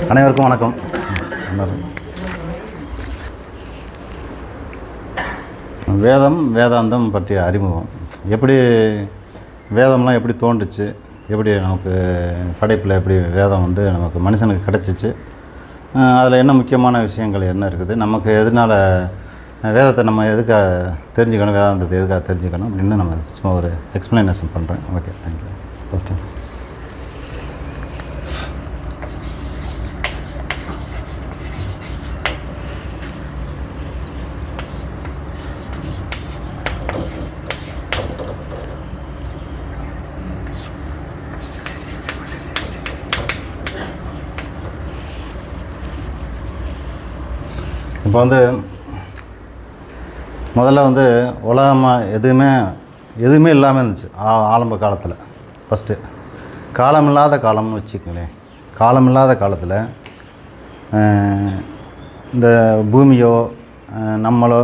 அனைவருக்கும் வணக்கம். வேதம் வேதாந்தம் பற்றிய அறிமுகம். எப்படி வேதம்லாம் எப்படி தோன்றுச்சு, எப்படி நமக்கு படைப்பில் எப்படி வேதம் வந்து நமக்கு மனுஷனுக்கு கிடச்சிச்சு, அதில் என்ன முக்கியமான விஷயங்கள் என்ன இருக்குது, நமக்கு எதனால் வேதத்தை நம்ம எதுக்காக தெரிஞ்சுக்கணும், வேதாந்தத்தை எதுக்காக தெரிஞ்சுக்கணும் அப்படின்னு நம்ம சும்மா ஒரு எக்ஸ்ப்ளனேஷன் பண்ணுறேன். Okay, thank you. ஃபஸ்ட்டு இப்போ வந்து முதல்ல வந்து உலகமாக எதுவுமே இல்லாமல் இருந்துச்சு ஆரம்ப காலத்தில். ஃபஸ்ட்டு காலமில்லாத காலம்னு வச்சுக்கங்களேன். காலமில்லாத காலத்தில் இந்த பூமியோ நம்மளோ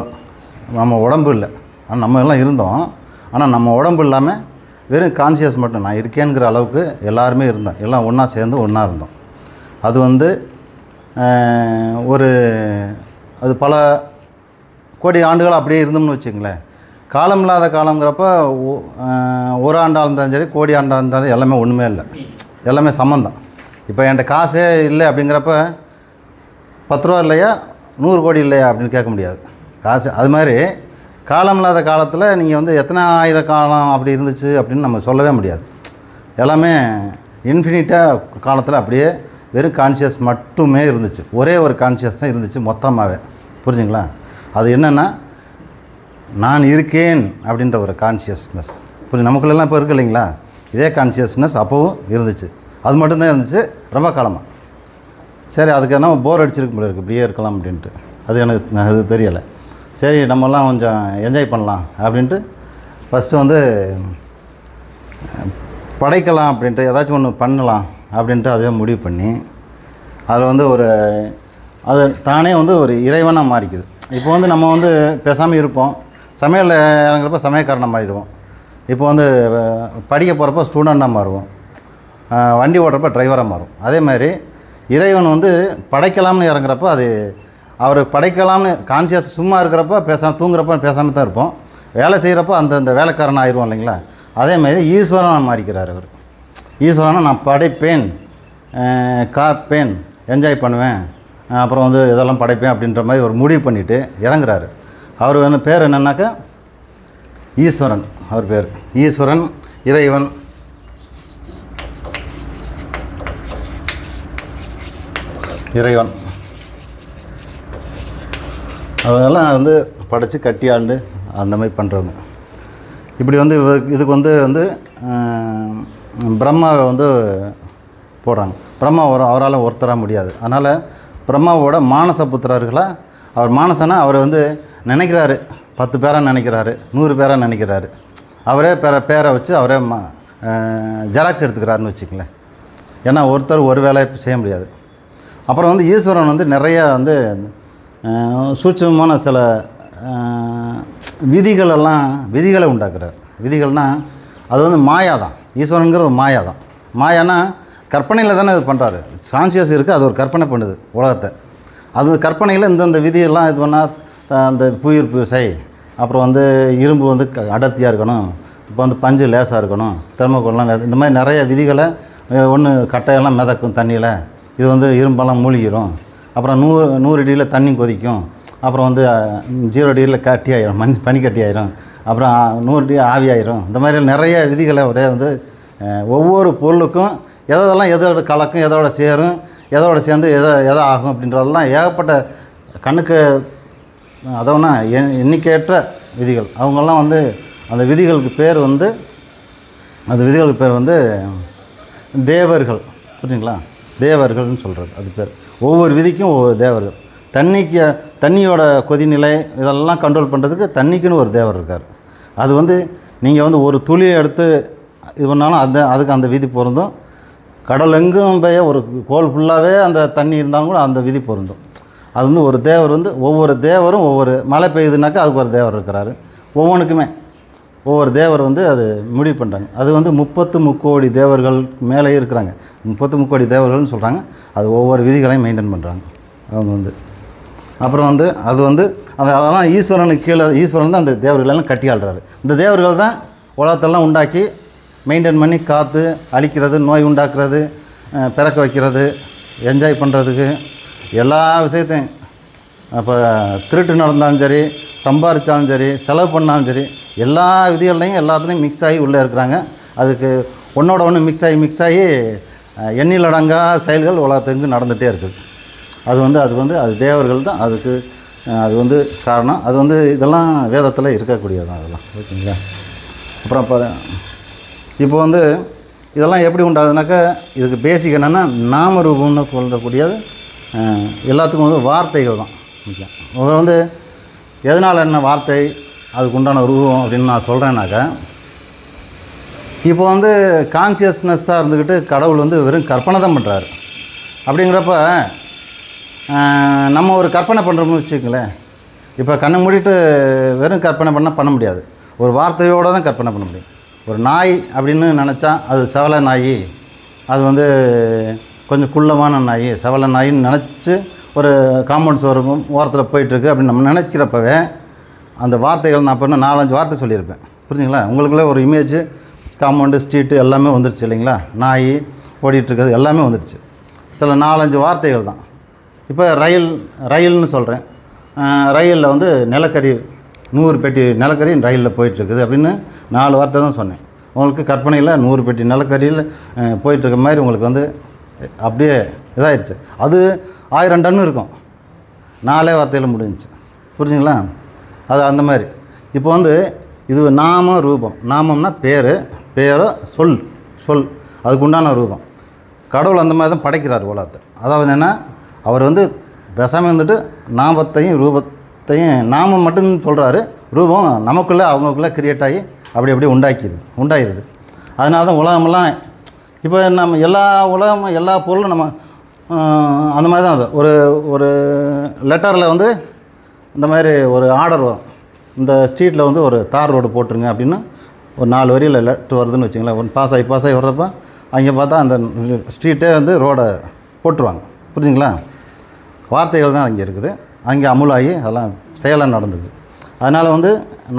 நம்ம உடம்பு இல்லை, ஆனால் நம்ம எல்லாம் இருந்தோம். ஆனால் நம்ம உடம்பு இல்லாமல் வெறும் கான்சியஸ் மட்டும் நான் இருக்கேங்கிற அளவுக்கு எல்லாருமே இருந்தோம். எல்லாம் ஒன்றா சேர்ந்து ஒன்றா இருந்தோம். அது வந்து அது பல கோடி ஆண்டுகள் அப்படியே இருந்தோம்னு வச்சுங்களேன். காலம் இல்லாத காலங்கிறப்ப ஒரு ஆண்டாக இருந்தாலும் சரி, கோடி ஆண்டாக இருந்தாலும் எல்லாமே ஒன்றுமே இல்லை, எல்லாமே சம்மந்தம். இப்போ என்கிட்ட காசே இல்லை அப்படிங்கிறப்ப 10 ரூபா இல்லையா 100 கோடி இல்லையா அப்படின்னு கேட்க முடியாது. காசு அது மாதிரி காலம் இல்லாத காலத்தில் நீங்கள் வந்து எத்தனை ஆயிரம் காலம் அப்படி இருந்துச்சு அப்படின்னு நம்ம சொல்லவே முடியாது. எல்லாமே இன்ஃபினிட்டாக காலத்தில் அப்படியே வெறும் கான்ஷியஸ் மட்டுமே இருந்துச்சு. ஒரே ஒரு கான்ஷியஸ் தான் இருந்துச்சு மொத்தமாகவே. புரிஞ்சுங்களா? அது என்னென்னா நான் இருக்கேன் அப்படின்ற ஒரு கான்ஷியஸ்னஸ். புரிஞ்சு நமக்குள்ளெல்லாம் இப்போ இருக்கு இல்லைங்களா? இதே கான்ஷியஸ்னஸ் அப்போவும் இருந்துச்சு. அது மட்டும்தான் இருந்துச்சு ரொம்ப காலமாக. சரி, அதுக்கு என்ன போர் அடிச்சிருக்கு போல இருக்குது, இப்படியே இருக்கலாம் அப்படின்ட்டு. அது தெரியலை. சரி, நம்மலாம் கொஞ்சம் என்ஜாய் பண்ணலாம் அப்படின்ட்டு ஃபஸ்ட்டு வந்து படைக்கலாம் அப்படின்ட்டு, ஏதாச்சும் ஒன்று பண்ணலாம் அப்படின்ட்டு அதுவே முடிவு பண்ணி அதில் வந்து அது தானே வந்து ஒரு இறைவனாக மாறிக்குது. இப்போ வந்து நம்ம வந்து பேசாமல் இருப்போம், சமையலில் இறங்குறப்ப சமயக்காரனாக மாறிடுவோம். இப்போ வந்து படிக்க போகிறப்ப ஸ்டூடெண்ட்டாக மாறுவோம், வண்டி ஓட்டுறப்ப டிரைவராக மாறும். அதே மாதிரி இறைவன் வந்து படைக்கலாம்னு இறங்குறப்ப அது அவர் படைக்கலாம்னு கான்சியஸ் சும்மா இருக்கிறப்ப பேசாமல், தூங்குறப்ப பேசாமல் தான் இருப்போம். வேலை செய்கிறப்போ அந்த வேலைக்காரனாக ஆயிடுவோம் இல்லைங்களா? அதேமாதிரி ஈஸ்வரனாக மாறிக்கிறார் அவர். ஈஸ்வரனை நான் படைப்பேன், காப்பேன், என்ஜாய் பண்ணுவேன், அப்புறம் வந்து இதெல்லாம் படைப்பேன் அப்படின்ற மாதிரி ஒரு முடிவு பண்ணிவிட்டு இறங்குறாரு. அவர் வந்து பேர் என்னன்னாக்கா ஈஸ்வரன். அவர் பேர் ஈஸ்வரன், இறைவன். அதெல்லாம் வந்து படைத்து கட்டியாண்டு அந்த மாதிரி பண்ணுறவங்க. இப்படி வந்து இதுக்கு வந்து பிரம்மாவை வந்து போடுறாங்க. பிரம்மா அவரால் ஒருத்தராக முடியாது. அதனால் பிரம்மாவோட மானச புத்திரர்களாக அவர் மானசனா அவர் வந்து நினைக்கிறாரு, 10 பேராக நினைக்கிறாரு, 100 பேராக நினைக்கிறாரு. அவரே பேரை வச்சு அவரே ஜெராக்ஸ் எடுத்துக்கிறாருன்னு வச்சுக்கங்களேன். ஏன்னா ஒருத்தர் ஒரு வேலையை செய்ய முடியாது. அப்புறம் வந்து ஈஸ்வரன் வந்து நிறையா வந்து சூட்சமான சில விதிகளை உண்டாக்குறார். விதிகள்னால் அது வந்து மாயா தான். ஈஸ்வரனுங்கிற ஒரு மாயா தான். மாயானா கற்பனையில் தானே இது பண்ணுறாரு. கான்சியஸ் இருக்குது, அது ஒரு கற்பனை பண்ணுது உலகத்தை. அது கற்பனையில் இந்தந்த விதியெல்லாம் இது பண்ணால் அந்த புயிர்ப்பு விசை, அப்புறம் வந்து இரும்பு வந்து அடர்த்தியாக இருக்கணும், இப்போ வந்து பஞ்சு லேசாக இருக்கணும், தெர்மோகோல்லாம் இந்த மாதிரி நிறைய விதிகளை. ஒன்று கட்டையெல்லாம் மிதக்கும் தண்ணியில், இது வந்து இரும்பெல்லாம் மூழ்கிடும். அப்புறம் 100 டிகிரியில் தண்ணி கொதிக்கும். அப்புறம் வந்து 0 டிகிரியில் கட்டி ஆயிரும், பனிக்கட்டி ஆயிரும். அப்புறம் 100 டிகிரி ஆவி ஆயிரும். இந்த மாதிரி நிறைய விதிகளை ஒரே வந்து ஒவ்வொரு பொருளுக்கும் எதோட கலக்கும், எதோட சேரும், எதோட சேர்ந்து எதோ ஆகும் அப்படின்றதெல்லாம் ஏகப்பட்ட கண்ணுக்கு அதோன்னா எண்ணிக்கையற்ற விதிகள். அவங்கெல்லாம் வந்து அந்த விதிகளுக்கு பேர் வந்து தேவர்கள். புரியுங்களா? தேவர்கள்னு சொல்கிறது அது பேர். ஒவ்வொரு விதிக்கும் ஒவ்வொரு தேவர்கள். தண்ணியோட கொதிநிலை இதெல்லாம் கண்ட்ரோல் பண்ணுறதுக்கு தண்ணிக்குன்னு ஒரு தேவர் இருக்கார். அது வந்து நீங்கள் வந்து ஒரு துளியை எடுத்து இது பண்ணாலும் அதுக்கு அந்த விதி பொருந்தும். கடல் எங்கும் போய் ஒரு கோல் ஃபுல்லாகவே அந்த தண்ணி இருந்தாலும் கூட அந்த விதி பொருந்தும். அது வந்து ஒரு தேவர் வந்து ஒவ்வொரு தேவரும் ஒவ்வொரு மழை பெய்யுதுனாக்கா அதுக்கு ஒரு தேவர் இருக்கிறாரு. ஒவ்வொன்றுக்குமே ஒவ்வொரு தேவர் வந்து அது முடிவு பண்ணுறாங்க. அது வந்து 30 முக்கோடி தேவர்கள் மேலே இருக்கிறாங்க. 30 முக்கோடி தேவர்கள்னு சொல்கிறாங்க. அது ஒவ்வொரு விதிகளையும் மெயின்டைன் பண்ணுறாங்க அவங்க வந்து. அப்புறம் வந்து அது வந்து அதெல்லாம் ஈஸ்வரனுக்கு கீழே ஈஸ்வரன் தான் அந்த தேவர்களெல்லாம் கட்டி ஆள்றாரு. இந்த தேவர்கள் தான் உலகத்தெல்லாம் உண்டாக்கி மெயின்டைன் பண்ணி காற்று அழிக்கிறது, நோய் உண்டாக்குறது, பிறக்க வைக்கிறது, என்ஜாய் பண்ணுறதுக்கு எல்லா விஷயத்தையும். அப்போ திருட்டு நடந்தாலும் சரி, சம்பாதிச்சாலும் சரி, செலவு பண்ணாலும் சரி, எல்லா விதிகள்லையும் எல்லாத்துலேயும் மிக்ஸ் ஆகி உள்ளே இருக்கிறாங்க. அதுக்கு ஒன்றோட ஒன்று மிக்ஸ் ஆகி எண்ணிலடங்கா செயல்கள் உலகத்துக்கு நடந்துகிட்டே இருக்குது. அது தேவர்கள் தான் அதுக்கு அது வந்து காரணம். அது வந்து இதெல்லாம் வேதத்தில் இருக்கக்கூடியதான் அதெல்லாம். ஓகேங்களா? அப்புறம் இப்போ வந்து இதெல்லாம் எப்படி உண்டாகுதுனாக்கா, இதுக்கு பேசிக் என்னென்னா நாமரூபம்னு சொல்லக்கூடியது எல்லாத்துக்கும் வந்து வார்த்தைகள் தான் முக்கியம். அவர் வந்து எதனால் என்ன வார்த்தை அதுக்கு உண்டான ரூபம் அப்படின்னு நான் சொல்கிறேன்னாக்கா, இப்போ வந்து கான்சியஸ்னஸ்ஸாக இருந்துக்கிட்டு கடவுள் வந்து வெறும் கற்பனை தான் பண்ணுறாரு. அப்படிங்கிறப்ப நம்ம ஒரு கற்பனை பண்ணுறோம்னு வச்சுக்கங்களேன். இப்போ கண்ணை மூடிட்டு வெறும் கற்பனை பண்ண முடியாது. ஒரு வார்த்தையோடு தான் கற்பனை பண்ண முடியும். ஒரு நாய் அப்படின்னு நினச்சா அது செவலை நாய், அது வந்து கொஞ்சம் குள்ளமான நாய், செவலை நாயின்னு நினச்சி ஒரு காம்பவுண்ட் சோறு ஓரத்தில் போயிட்டுருக்கு அப்படின்னு நம்ம நினக்கிறப்பவே அந்த வார்த்தைகள் நான் இப்போ 4-5 வார்த்தை சொல்லியிருப்பேன். புரிஞ்சுங்களா? உங்களுக்குள்ளே ஒரு இமேஜ் காம்பவுண்டு ஸ்ட்ரீட்டு எல்லாமே வந்துடுச்சு இல்லைங்களா? நாய் ஓடிட்டுருக்கிறது எல்லாமே வந்துடுச்சு. சில 4-5 வார்த்தைகள் தான். இப்போ ரயில்னு சொல்கிறேன். ரயிலில் வந்து நிலக்கரி 100 பெட்டி நிலக்கரி ரயிலில் போயிட்டுருக்குது அப்படின்னு 4 வார்த்தை தான் சொன்னேன். உங்களுக்கு கற்பனையில் 100 பெட்டி நிலக்கரியில் போயிட்டுருக்க மாதிரி உங்களுக்கு வந்து அப்படியே இதாகிடுச்சு. அது 1000 டன் இருக்கும். 4 வார்த்தையில் முடிஞ்சிச்சு. புரிஞ்சுங்களா? அது அந்த மாதிரி. இப்போ வந்து இது நாம ரூபம். நாமம்னா பேரோ சொல் அதுக்கு உண்டான ரூபம். கடவுள் அந்த மாதிரி தான் படைக்கிறார் உலகத்தை. அதாவது என்னென்னா, அவர் வந்து பேசாமல் இருந்துட்டு நாமத்தையும் ரூபத்தையும் நாமம் மட்டும் சொல்கிறாரு. ரூபம் நமக்குள்ளே அவங்களுக்குள்ளே கிரியேட் ஆகி அப்படி உண்டாகிடுது. அதனால தான் உலகமெல்லாம் இப்போ நம்ம எல்லா பொருளும் நம்ம அந்த மாதிரி தான். ஒரு லெட்டரில் வந்து இந்த மாதிரி ஒரு ஆர்டர் வரும். இந்த ஸ்ட்ரீட்டில் வந்து ஒரு தார் ரோடு போட்டுருங்க அப்படின்னு ஒரு 4 வரியில் லெட்ரு வருதுன்னு வச்சுங்களேன். ஒரு பாஸ் ஆகி வர்றப்ப அங்கே பார்த்தா அந்த ஸ்ட்ரீட்டே வந்து ரோடை போட்டுருவாங்க. புரிஞ்சுங்களா? வார்த்தைகள் தான் அங்கே இருக்குது. அங்கே அமுலாகி அதெல்லாம் செயலாக நடந்தது. அதனால் வந்து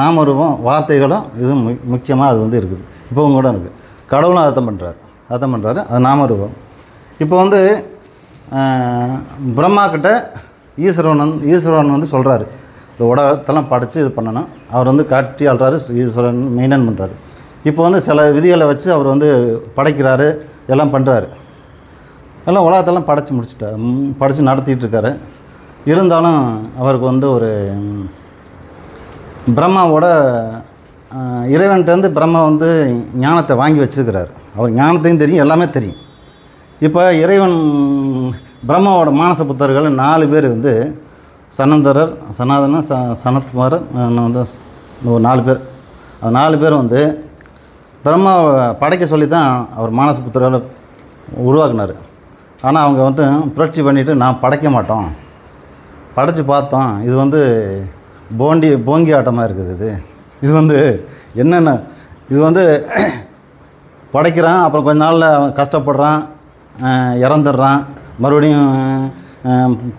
நாமரூபம் வார்த்தைகளும் இதுவும் முக்கியமாக அது வந்து இருக்குது. இப்போவும் கூட இருக்குது. கடவுளும் அர்த்தம் பண்ணுறாரு. அது நாமரூபம். இப்போ வந்து பிரம்மா கிட்ட ஈஸ்வரன் வந்து சொல்கிறாரு, இந்த உலகத்தெல்லாம் படைத்து இது பண்ணணும். அவர் வந்து காட்டி ஆள்றாரு, ஈஸ்வரன் மெயின்டைன் பண்ணுறாரு. இப்போ வந்து சில விதிகளை வச்சு அவர் வந்து படைக்கிறாரு, எல்லாம் பண்ணுறாரு. எல்லாம் உலகத்தெல்லாம் படைத்து நடத்திட்டு இருக்காரு. இருந்தாலும் அவருக்கு வந்து ஒரு பிரம்மாவோட இறைவன்கிட்டருந்து பிரம்மா வந்து ஞானத்தை வாங்கி வச்சுருக்கிறார். அவர் ஞானத்தையும் தெரியும், எல்லாமே தெரியும். இப்போ இறைவன் பிரம்மாவோட மானச புத்தர்கள் 4 பேர் வந்து சனந்தரர், சனாதன, சனத்குமாரர் வந்து ஒரு 4 பேர். அது 4 பேர் வந்து பிரம்மாவை படைக்க சொல்லி தான் அவர் மானச புத்தர்களை உருவாக்குனார். ஆனால் அவங்க வந்து புரட்சி பண்ணிவிட்டு நான் படைக்க மாட்டோம், படைச்சி பார்த்தோம், இது வந்து போங்கி ஆட்டமாக இருக்குது. இது வந்து என்னென்ன, இது வந்து படைக்கிறான், அப்புறம் கொஞ்ச நாளில் அவன் கஷ்டப்படுறான், இறந்துடுறான், மறுபடியும்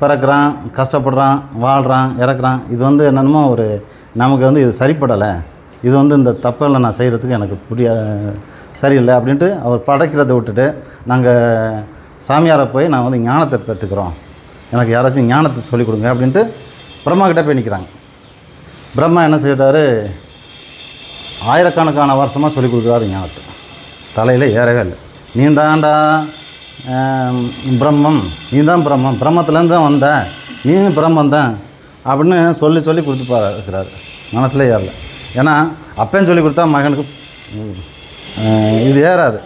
பிறக்கிறான், கஷ்டப்படுறான், வாழ்கிறான், இறக்குறான். இது வந்து என்னென்னமோ ஒரு நமக்கு வந்து இது சரிப்படலை, இது வந்து இந்த தப்பெல்லாம் நான் செய்கிறதுக்கு எனக்கு சரியில்லை அப்படின்ட்டு அவர் படைக்கிறத விட்டுட்டு நாங்கள் சாமியாரை போய் நான் வந்து ஞானத்தை பெற்றுக்கிறோம், எனக்கு யாராச்சும் ஞானத்தை சொல்லிக் கொடுங்க அப்படின்ட்டு பிரம்மா கிட்டே போய் நிற்கிறாங்க. பிரம்மா என்ன செய்கிறாரு, ஆயிரக்கணக்கான வருஷமாக சொல்லிக் கொடுக்குறாரு ஞானத்தை. தலையில் ஏறவே இல்லை. நீ தான்டா பிரம்மம், நீ தான் பிரம்மத்துலேருந்து தான் வந்த, நீயும் பிரம்மம் தான் அப்படின்னு சொல்லி கொடுத்து பார்க்குறாரு. மனசில் ஏறல. ஏன்னா அப்பேன்னு சொல்லி கொடுத்தா மகனுக்கு இது ஏறாது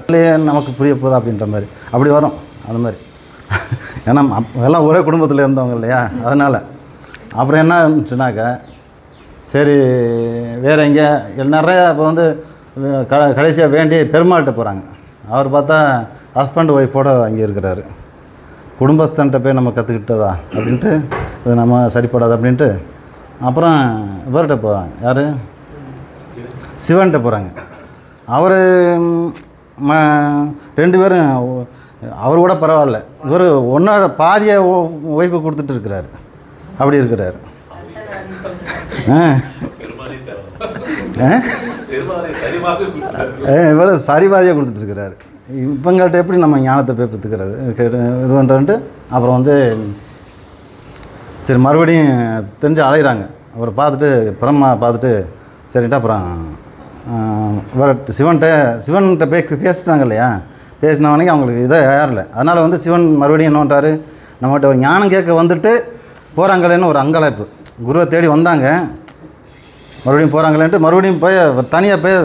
இல்லையே, நமக்கு புரிய போகுது அப்படின்ற மாதிரி அப்படி வரும். அது மாதிரி ஏன்னா எல்லாம் ஒரே குடும்பத்தில் இருந்தவங்க இல்லையா, அதனால். அப்புறம் என்ன இருந்துச்சுனாக்கா, சரி வேறு எங்கே நிறையா இப்போ வந்து கடைசியாக வேண்டி பெருமாள்கிட்ட போகிறாங்க. அவர் பார்த்தா ஹஸ்பண்ட் ஒய்ஃபோடு அங்கே இருக்கிறாரு. குடும்பஸ்தன்ட்ட போய் நம்ம கற்றுக்கிட்டதா அப்படின்ட்டு இது நம்ம சரிப்படாது அப்படின்ட்டு அப்புறம் இவர்கிட்ட போகிறாங்க. யார், சிவன்கிட்ட போகிறாங்க. அவர் 2 பேரும் அவர் கூட பரவாயில்ல, இவர் ஒன்றோட பாதியை ஒய்ஃபு கொடுத்துட்டு இருக்கிறாரு. அப்படி இருக்கிறார். இவர் சரிபாதியாக கொடுத்துட்ருக்கிறாரு. இவங்கள்ட்ட எப்படி நம்ம ஞானத்தை போய் பெற்றுக்கிறது இது பண்ணுறன்ட்டு அப்புறம் வந்து சரி மறுபடியும் தெரிஞ்சு அலைகிறாங்க. அவரை பார்த்துட்டு பிரம்மா பார்த்துட்டு சரின்ட்டு அப்புறம் இவர் சிவன்கிட்ட போய் பேசிட்டாங்க இல்லையா, பேசினவனைக்கு அவங்களுக்கு இதை ஏறலை. அதனால் வந்து சிவன் மறுபடியும் என்ன பண்ணுறாரு, நம்மகிட்ட ஒரு ஞானம் கேட்க வந்துட்டு போகிறாங்களேன்னு ஒரு அங்கலாய்ப்பு. குருவை தேடி வந்தாங்க, மறுபடியும் போகிறாங்களேன்ட்டு மறுபடியும் போய் தனியாக போய்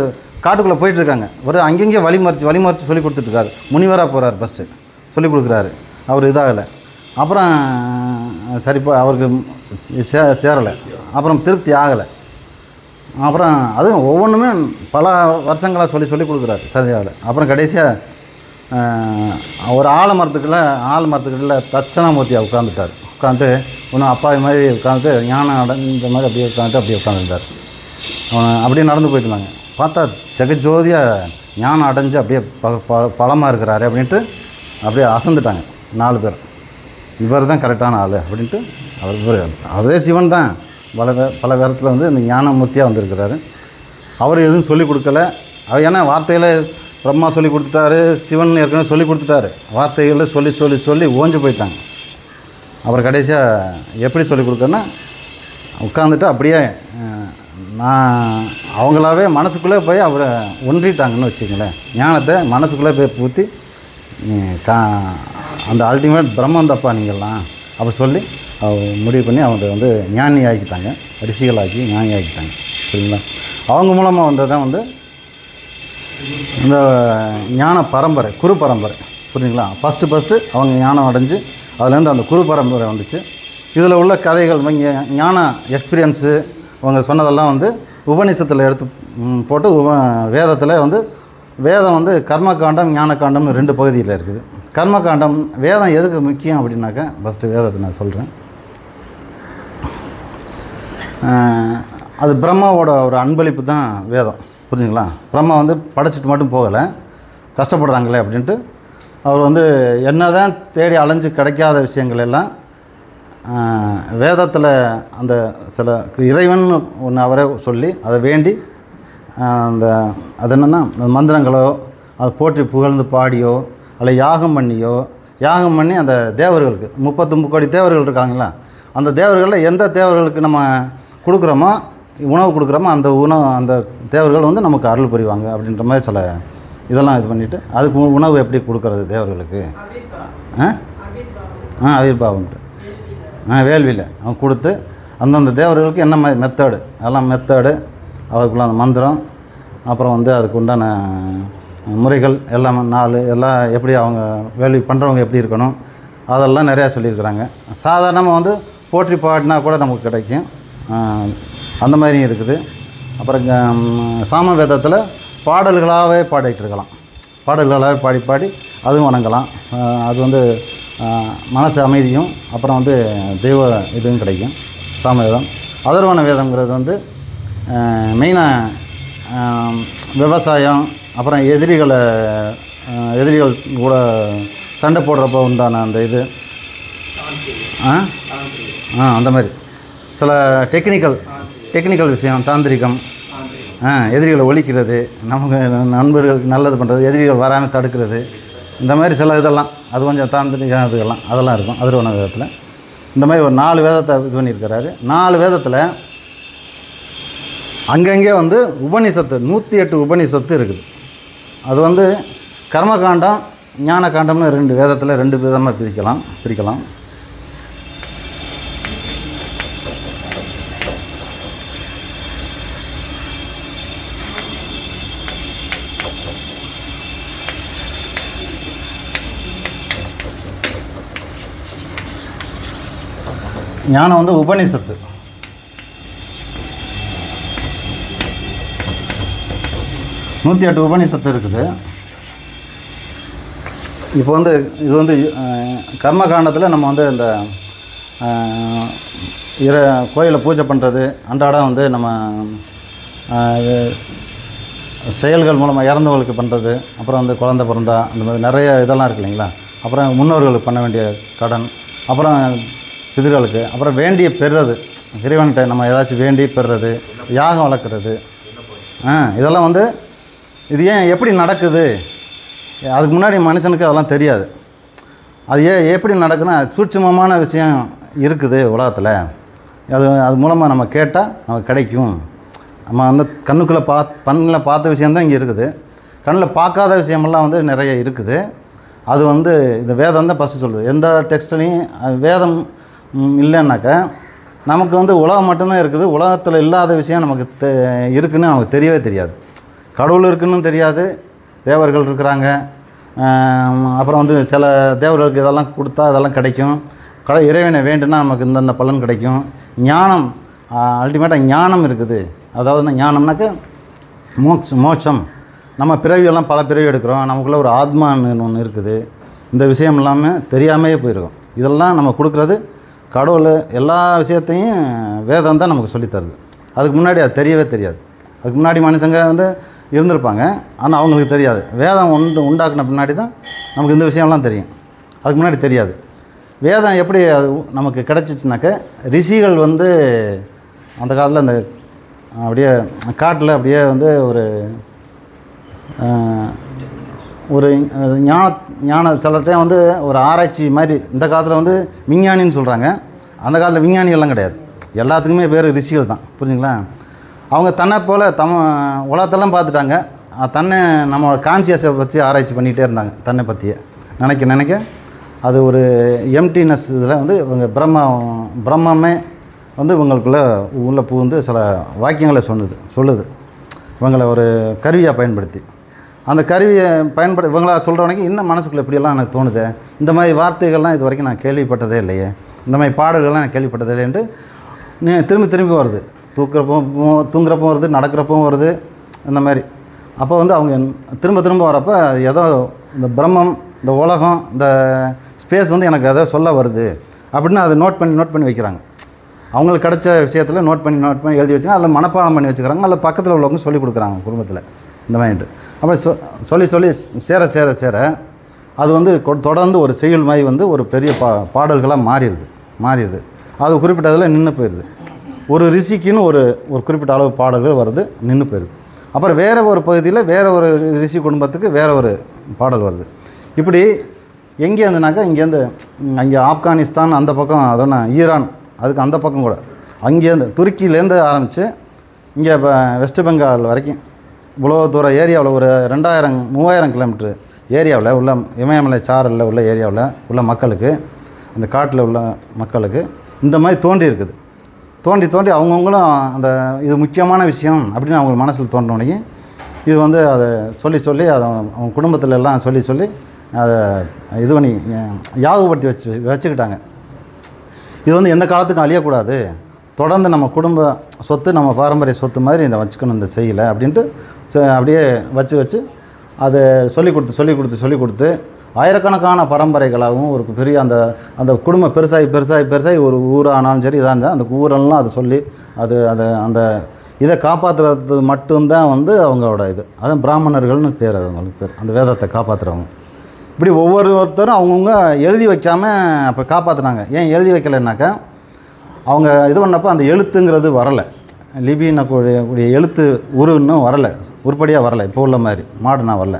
காட்டுக்குள்ளே போயிட்டுருக்காங்க. ஒரு அங்கங்கே வழிமறித்து சொல்லி கொடுத்துட்ருக்காரு. முனிவராக போகிறார், ஃபஸ்ட்டு சொல்லி கொடுக்குறாரு. அவர் இதாகலை. அப்புறம் சரிப்பா அவருக்கு சேரலை. அப்புறம் திருப்தி ஆகலை. அப்புறம் அதுவும் ஒவ்வொன்றுமே பல வருஷங்களாக சொல்லி கொடுக்குறாரு, சரியாகலை. அப்புறம் கடைசியாக ஒரு ஆலமரத்துக்குள்ள தட்சணாமூர்த்தியாக உட்காந்துட்டு ஒன்றும் அப்பாவி மாதிரி உட்காந்துட்டு ஞானம் அடைஞ்ச மாதிரி அப்படியே உட்காந்துருந்தார். அப்படியே நடந்து போயிட்டு இருந்தாங்க. பார்த்தா ஜெகஜோதியாக ஞானம் அடைஞ்சு அப்படியே பலமாக இருக்கிறாரு அப்படின்ட்டு அப்படியே அசந்துட்டாங்க 4 பேர். இவர் தான் கரெக்டான ஆள் அப்படின்ட்டு அவரே சிவன் தான் பல நேரத்தில் வந்து இந்த ஞானமூர்த்தியாக வந்திருக்கிறாரு. அவர் எதுவும் சொல்லிக் கொடுக்கல. ஏன்னா வார்த்தையில் பிரம்மா சொல்லி கொடுத்துட்டாரு, சிவன் ஏற்கனவே சொல்லி கொடுத்துட்டாரு. வார்த்தைகளில் சொல்லி ஓஞ்சு போயிட்டாங்க. அப்புறம் கடைசியாக எப்படி சொல்லிக் கொடுக்கறேன்னா உட்காந்துட்டு அப்படியே அவங்களாவே மனசுக்குள்ளே போய் அவரை ஒன்றிட்டாங்கன்னு வச்சுக்கங்களேன். ஞானத்தை மனசுக்குள்ளே போய் ஊற்றி அந்த அல்டிமேட் பிரம்மன் தப்பா நீங்கள்லாம் அப்போ சொல்லி முடிவு பண்ணி அவங்க வந்து ஞானி ஆக்கிட்டாங்க, ரிஷிகளாக்கி ஞானி ஆக்கிட்டாங்க. சரிங்களா? அவங்க மூலமாக வந்தது தான் வந்து இந்த ஞான பரம்பரை, குரு பரம்பரை. புரியுதுங்களா? ஃபஸ்ட்டு அவங்க ஞானம் அடைஞ்சு அதுலேருந்து அந்த குரு பரம்பரை வந்துச்சு. இதில் உள்ள கதைகள் ஞான எக்ஸ்பீரியன்ஸு அவங்க சொன்னதெல்லாம் வந்து உபநிஷத்தில் எடுத்து போட்டு வேதத்தில் வந்து வேதம் வந்து கர்மகாண்டம் ஞானகாண்டம்னு 2 பகுதியில் இருக்குது. கர்மகாண்டம் வேதம் எதுக்கு முக்கியம் அப்படின்னாக்கா, ஃபஸ்ட்டு வேதத்தை நான் சொல்கிறேன். அது பிரம்மாவோட ஒரு அன்பளிப்பு தான் வேதம். புரிஞ்சுங்களா? பிரம்மா வந்து படைச்சிட்டு மட்டும் போகலை, கஷ்டப்படுறாங்களே அப்படின்ட்டு அவர் வந்து என்ன தான் தேடி அலைஞ்சு கிடைக்காத விஷயங்கள் எல்லாம் வேதத்தில் அந்த சில இறைவன் ஒன்று அவரே சொல்லி அதை வேண்டி அது என்னென்னா மந்திரங்களோ அதை போற்றி புகழ்ந்து பாடியோ அல்ல யாகம் பண்ணி அந்த தேவர்களுக்கு 33 கோடி தேவர்கள் இருக்காங்களா, அந்த தேவர்களில் எந்த தேவர்களுக்கு நம்ம கொடுக்குறோமோ உணவு கொடுக்குறோமோ அந்த தேவர்கள் வந்து நமக்கு அருள் புரிவாங்க அப்படின்ற மாதிரி சில இதெல்லாம் இது பண்ணிவிட்டு அதுக்கு உணவு எப்படி கொடுக்குறது தேவர்களுக்கு அவிர்பாவம்ட்டு வேள்வியில் அவங்க கொடுத்து அந்தந்த தேவர்களுக்கு என்ன மாதிரி மெத்தடு அவருக்குள்ள அந்த மந்திரம் அப்புறம் வந்து அதுக்கு உண்டான முறைகள் எல்லாம் 4 எல்லாம் எப்படி அவங்க வேள்வி பண்ணுறவங்க எப்படி இருக்கணும் அதெல்லாம் நிறையா சொல்லியிருக்கிறாங்க. சாதாரணமாக வந்து போற்றி பாடினா கூட நமக்கு கிடைக்கும், அந்த மாதிரியும் இருக்குது. அப்புறம் சாம வேதத்தில் பாடல்களாகவே பாடிட்டு இருக்கலாம், பாடல்களாகவே பாடி அதுவும் வணங்கலாம். அது வந்து மனசு அமைதியும் அப்புறம் வந்து தெய்வ இதுவும் கிடைக்கும். சாமவேதம். அதர்வன வேதங்கிறது வந்து மெயினாக விவசாயம் அப்புறம் எதிரிகள் கூட சண்டை போடுறப்போ உண்டான அந்த இது அந்த மாதிரி சில டெக்னிக்கல் விஷயம், தாந்திரிகம், எதிரிகளை ஒழிக்கிறது, நமக்கு நண்பர்களுக்கு நல்லது பண்ணுறது, எதிரிகள் வராமல் தடுக்கிறது, இந்த மாதிரி சில இதெல்லாம் அது கொஞ்சம் தாந்திரிகம் இதுகள்லாம் அதெல்லாம் இருக்கும் அதர்வன வேதத்தில். இந்த மாதிரி ஒரு 4 வேதத்தை இது பண்ணியிருக்கிறாரு. 4 வேதத்தில் அங்கங்கே வந்து உபநிஷத்து 108 உபநிஷத்து இருக்குது. அது வந்து கர்மகாண்டம் ஞானகாண்டம்னு 2 வேதத்தில் 2 விதமாக பிரிக்கலாம். ஞானம் வந்து உபநிஷத்து. நூற்றி 8 உபநிஷத்து இருக்குது. இப்போ வந்து இது வந்து கர்மகாண்டத்தில் நம்ம வந்து இந்த கோயிலை பூஜை பண்ணுறது, அன்றாடம் வந்து நம்ம செயல்கள் மூலமாக இறந்தவங்களுக்கு பண்ணுறது, அப்புறம் வந்து குழந்தை பிறந்தா அந்த மாதிரி நிறைய இதெல்லாம் இருக்கு இல்லைங்களா. அப்புறம் முன்னோர்களுக்கு பண்ண வேண்டிய கடன், அப்புறம் பிதர்களுக்கு, அப்புறம் வேண்டிய பெறுறது, இறைவன்கிட்ட நம்ம ஏதாச்சும் வேண்டி பெறுறது, யாகம் வளர்க்குறது, இதெல்லாம் வந்து இது ஏன் எப்படி நடக்குது, அதுக்கு முன்னாடி மனுஷனுக்கு அதெல்லாம் தெரியாது. அது எப்படி நடக்குதுன்னா சூட்சுமமான விஷயம் இருக்குது உலகத்தில். அது மூலமாக நம்ம கேட்டால் நமக்கு கிடைக்கும். நம்ம வந்து கண்ணுக்குள்ளே கண்ணில் பார்த்த விஷயந்தான் இங்கே இருக்குது. கண்ணில் பார்க்காத விஷயமெல்லாம் வந்து நிறைய இருக்குது. அது வந்து இந்த வேதம் தான் ஃபஸ்ட்டு சொல்லுது. எந்த டெக்ஸ்ட்லையும் வேதம் இல்லைன்னாக்கா நமக்கு வந்து உலகம் மட்டும்தான் இருக்குது. உலகத்தில் இல்லாத விஷயம் நமக்கு இருக்குதுன்னு நமக்கு தெரியவே தெரியாது. கடவுள் இருக்குன்னு தெரியாது, தேவர்கள் இருக்கிறாங்க, அப்புறம் வந்து சில தேவர்களுக்கு இதெல்லாம் கொடுத்தா அதெல்லாம் கிடைக்கும், இறைவனை வேண்டுனா நமக்கு இந்தந்த பலன் கிடைக்கும். ஞானம், அல்டிமேட்டாக ஞானம் இருக்குது. அதாவது ஞானம்னாக்க மோட்சம். நம்ம பிறவியெல்லாம் பல பிறவி எடுக்கிறோம், நமக்குள்ளே ஒரு ஆத்மான்னு ஒன்று இருக்குது. இந்த விஷயம் இல்லாமல் தெரியாமையே போயிருக்கும். இதெல்லாம் நம்ம கொடுக்குறது கடவுள். எல்லா விஷயத்தையும் வேதம் தான் நமக்கு சொல்லித்தருது. அதுக்கு முன்னாடி அது தெரியவே தெரியாது. அதுக்கு முன்னாடி மனுஷங்க வந்து இருந்திருப்பாங்க, ஆனால் அவங்களுக்கு தெரியாது. வேதம் உண்டாக்குன பின்னாடி தான் நமக்கு இந்த விஷயம்லாம் தெரியும். அதுக்கு முன்னாடி தெரியாது. வேதம் எப்படி அது நமக்கு கிடச்சிச்சுனாக்க, ரிஷிகள் வந்து அந்த காலத்தில் அந்த அப்படியே காட்டில் அப்படியே வந்து ஒரு ஞான சில டைம் வந்து ஒரு ஆராய்ச்சி மாதிரி. இந்த காலத்தில் வந்து விஞ்ஞானின்னு சொல்கிறாங்க, அந்த காலத்தில் விஞ்ஞானிகள்லாம் கிடையாது. எல்லாத்துக்குமே பேர் ரிஷிகள் தான். புரிஞ்சுங்களா. அவங்க தன்னை போல் உலகத்தெல்லாம் பார்த்துட்டாங்க, தன்னை நம்மளோட கான்சியஸை பற்றி ஆராய்ச்சி பண்ணிகிட்டே இருந்தாங்க. தன்னை பற்றியே நினைக்க அது ஒரு எம்டினஸ். இதில் வந்து இவங்க பிரம்மமே வந்து இவங்களுக்குள்ளே உள்ள புகுந்து சில வாக்கியங்களை சொல்லுது இவங்களை ஒரு கருவியாக பயன்படுத்தி. அந்த கருவியை இவங்களா சொல்கிறவனைக்கு இன்னும் மனசுக்குள்ளே இப்படியெல்லாம் எனக்கு தோணுது, இந்த மாதிரி வார்த்தைகள்லாம் இது வரைக்கும் நான் கேள்விப்பட்டதே இல்லையே, இந்த மாதிரி பாடல்கள்லாம் நான் கேள்விப்பட்டதே இல்லைன்ட்டு திரும்பி வருது. தூங்குறப்போ வருது, நடக்கிறப்பவும் வருது, இந்த மாதிரி. அப்போ வந்து அவங்க திரும்ப வரப்போ ஏதோ இந்த பிரம்மம், இந்த உலகம், இந்த ஸ்பேஸ் வந்து எனக்கு ஏதோ சொல்ல வருது அப்படின்னு அதை நோட் பண்ணி வைக்கிறாங்க. அவங்களுக்கு கிடைச்ச விஷயத்தில் நோட் பண்ணி எழுதி வச்சுங்க. அதில் மனப்பாடம் பண்ணி வச்சுக்கிறாங்க. அதில் பக்கத்தில் உள்ளவங்க சொல்லிக் கொடுக்குறாங்க குடும்பத்தில் இந்த மாதிரிட்டு. அப்புறம் சொல்லி சேர அது வந்து தொடர்ந்து ஒரு செயல் மாதிரி வந்து ஒரு பெரிய பாடல்களாக மாறிடுது. அது குறிப்பிட்டதில் நின்று போயிடுது. ஒரு ரிஷிக்குன்னு ஒரு குறிப்பிட்ட அளவு பாடல்கள் வருது, நின்று போயிடுது. அப்புறம் வேறு ஒரு பகுதியில் வேறு ஒரு ரிஷி குடும்பத்துக்கு வேறு ஒரு பாடல் வருது. இப்படி எங்கேருந்துனாக்கா இங்கேருந்து அங்கே ஆப்கானிஸ்தான் அந்த பக்கம், அதோட ஈரான், அதுக்கு அந்த பக்கம் கூட, அங்கேருந்து துருக்கியிலேருந்து ஆரம்பித்து இங்கே இப்போ வெஸ்ட் பெங்கால் வரைக்கும் இவ்வளோ தூரம் ஏரியாவில் ஒரு 2000-3000 கிலோமீட்ரு ஏரியாவில் உள்ள இமயமலை சாரலில் உள்ள ஏரியாவில் உள்ள மக்களுக்கு, அந்த காட்டில் உள்ள மக்களுக்கு இந்த மாதிரி தோண்டி அவங்கவுங்களும் அந்த இது முக்கியமான விஷயம் அப்படின்னு அவங்க மனசில் தோன்றினோடனே இது வந்து அதை சொல்லி அதை அவங்க குடும்பத்தில் எல்லாம் சொல்லி அதை இது பண்ணி யாகப்படுத்தி வச்சுக்கிட்டாங்க. இது வந்து எந்த காலத்துக்கும் அழியக்கூடாது, தொடர்ந்து நம்ம குடும்ப சொத்து, நம்ம பாரம்பரிய சொத்து மாதிரி இந்த வச்சுக்கணும் இந்த செய்யலை அப்படின்ட்டு அப்படியே வச்சு அதை சொல்லிக் கொடுத்து ஆயிரக்கணக்கான பரம்பரைகளாகவும் ஒரு பெரிய அந்த குடும்பம் பெருசாகி ஒரு ஊரானாலும் சரி இதாக இருந்தால் அந்த ஊரெல்லாம் அதை சொல்லி அந்த இதை காப்பாற்றுறது மட்டும்தான் வந்து அவங்களோட இது. அதான் பிராமணர்கள்னு பேர், அவங்களுக்கு பேர், அந்த வேதத்தை காப்பாற்றுறவங்க. இப்படி ஒவ்வொருத்தரும் அவங்கவுங்க எழுதி வைக்காமல் அப்போ காப்பாற்றினாங்க. ஏன் எழுதி வைக்கலைன்னாக்கா, அவங்க இது பண்ணப்போ அந்த எழுத்துங்கிறது வரலை, லிபியினக்கூடிய எழுத்து இன்னும் வரலை, உருப்படியாக வரலை, இப்போ உள்ள மாதிரி மாடர்னாக வரல.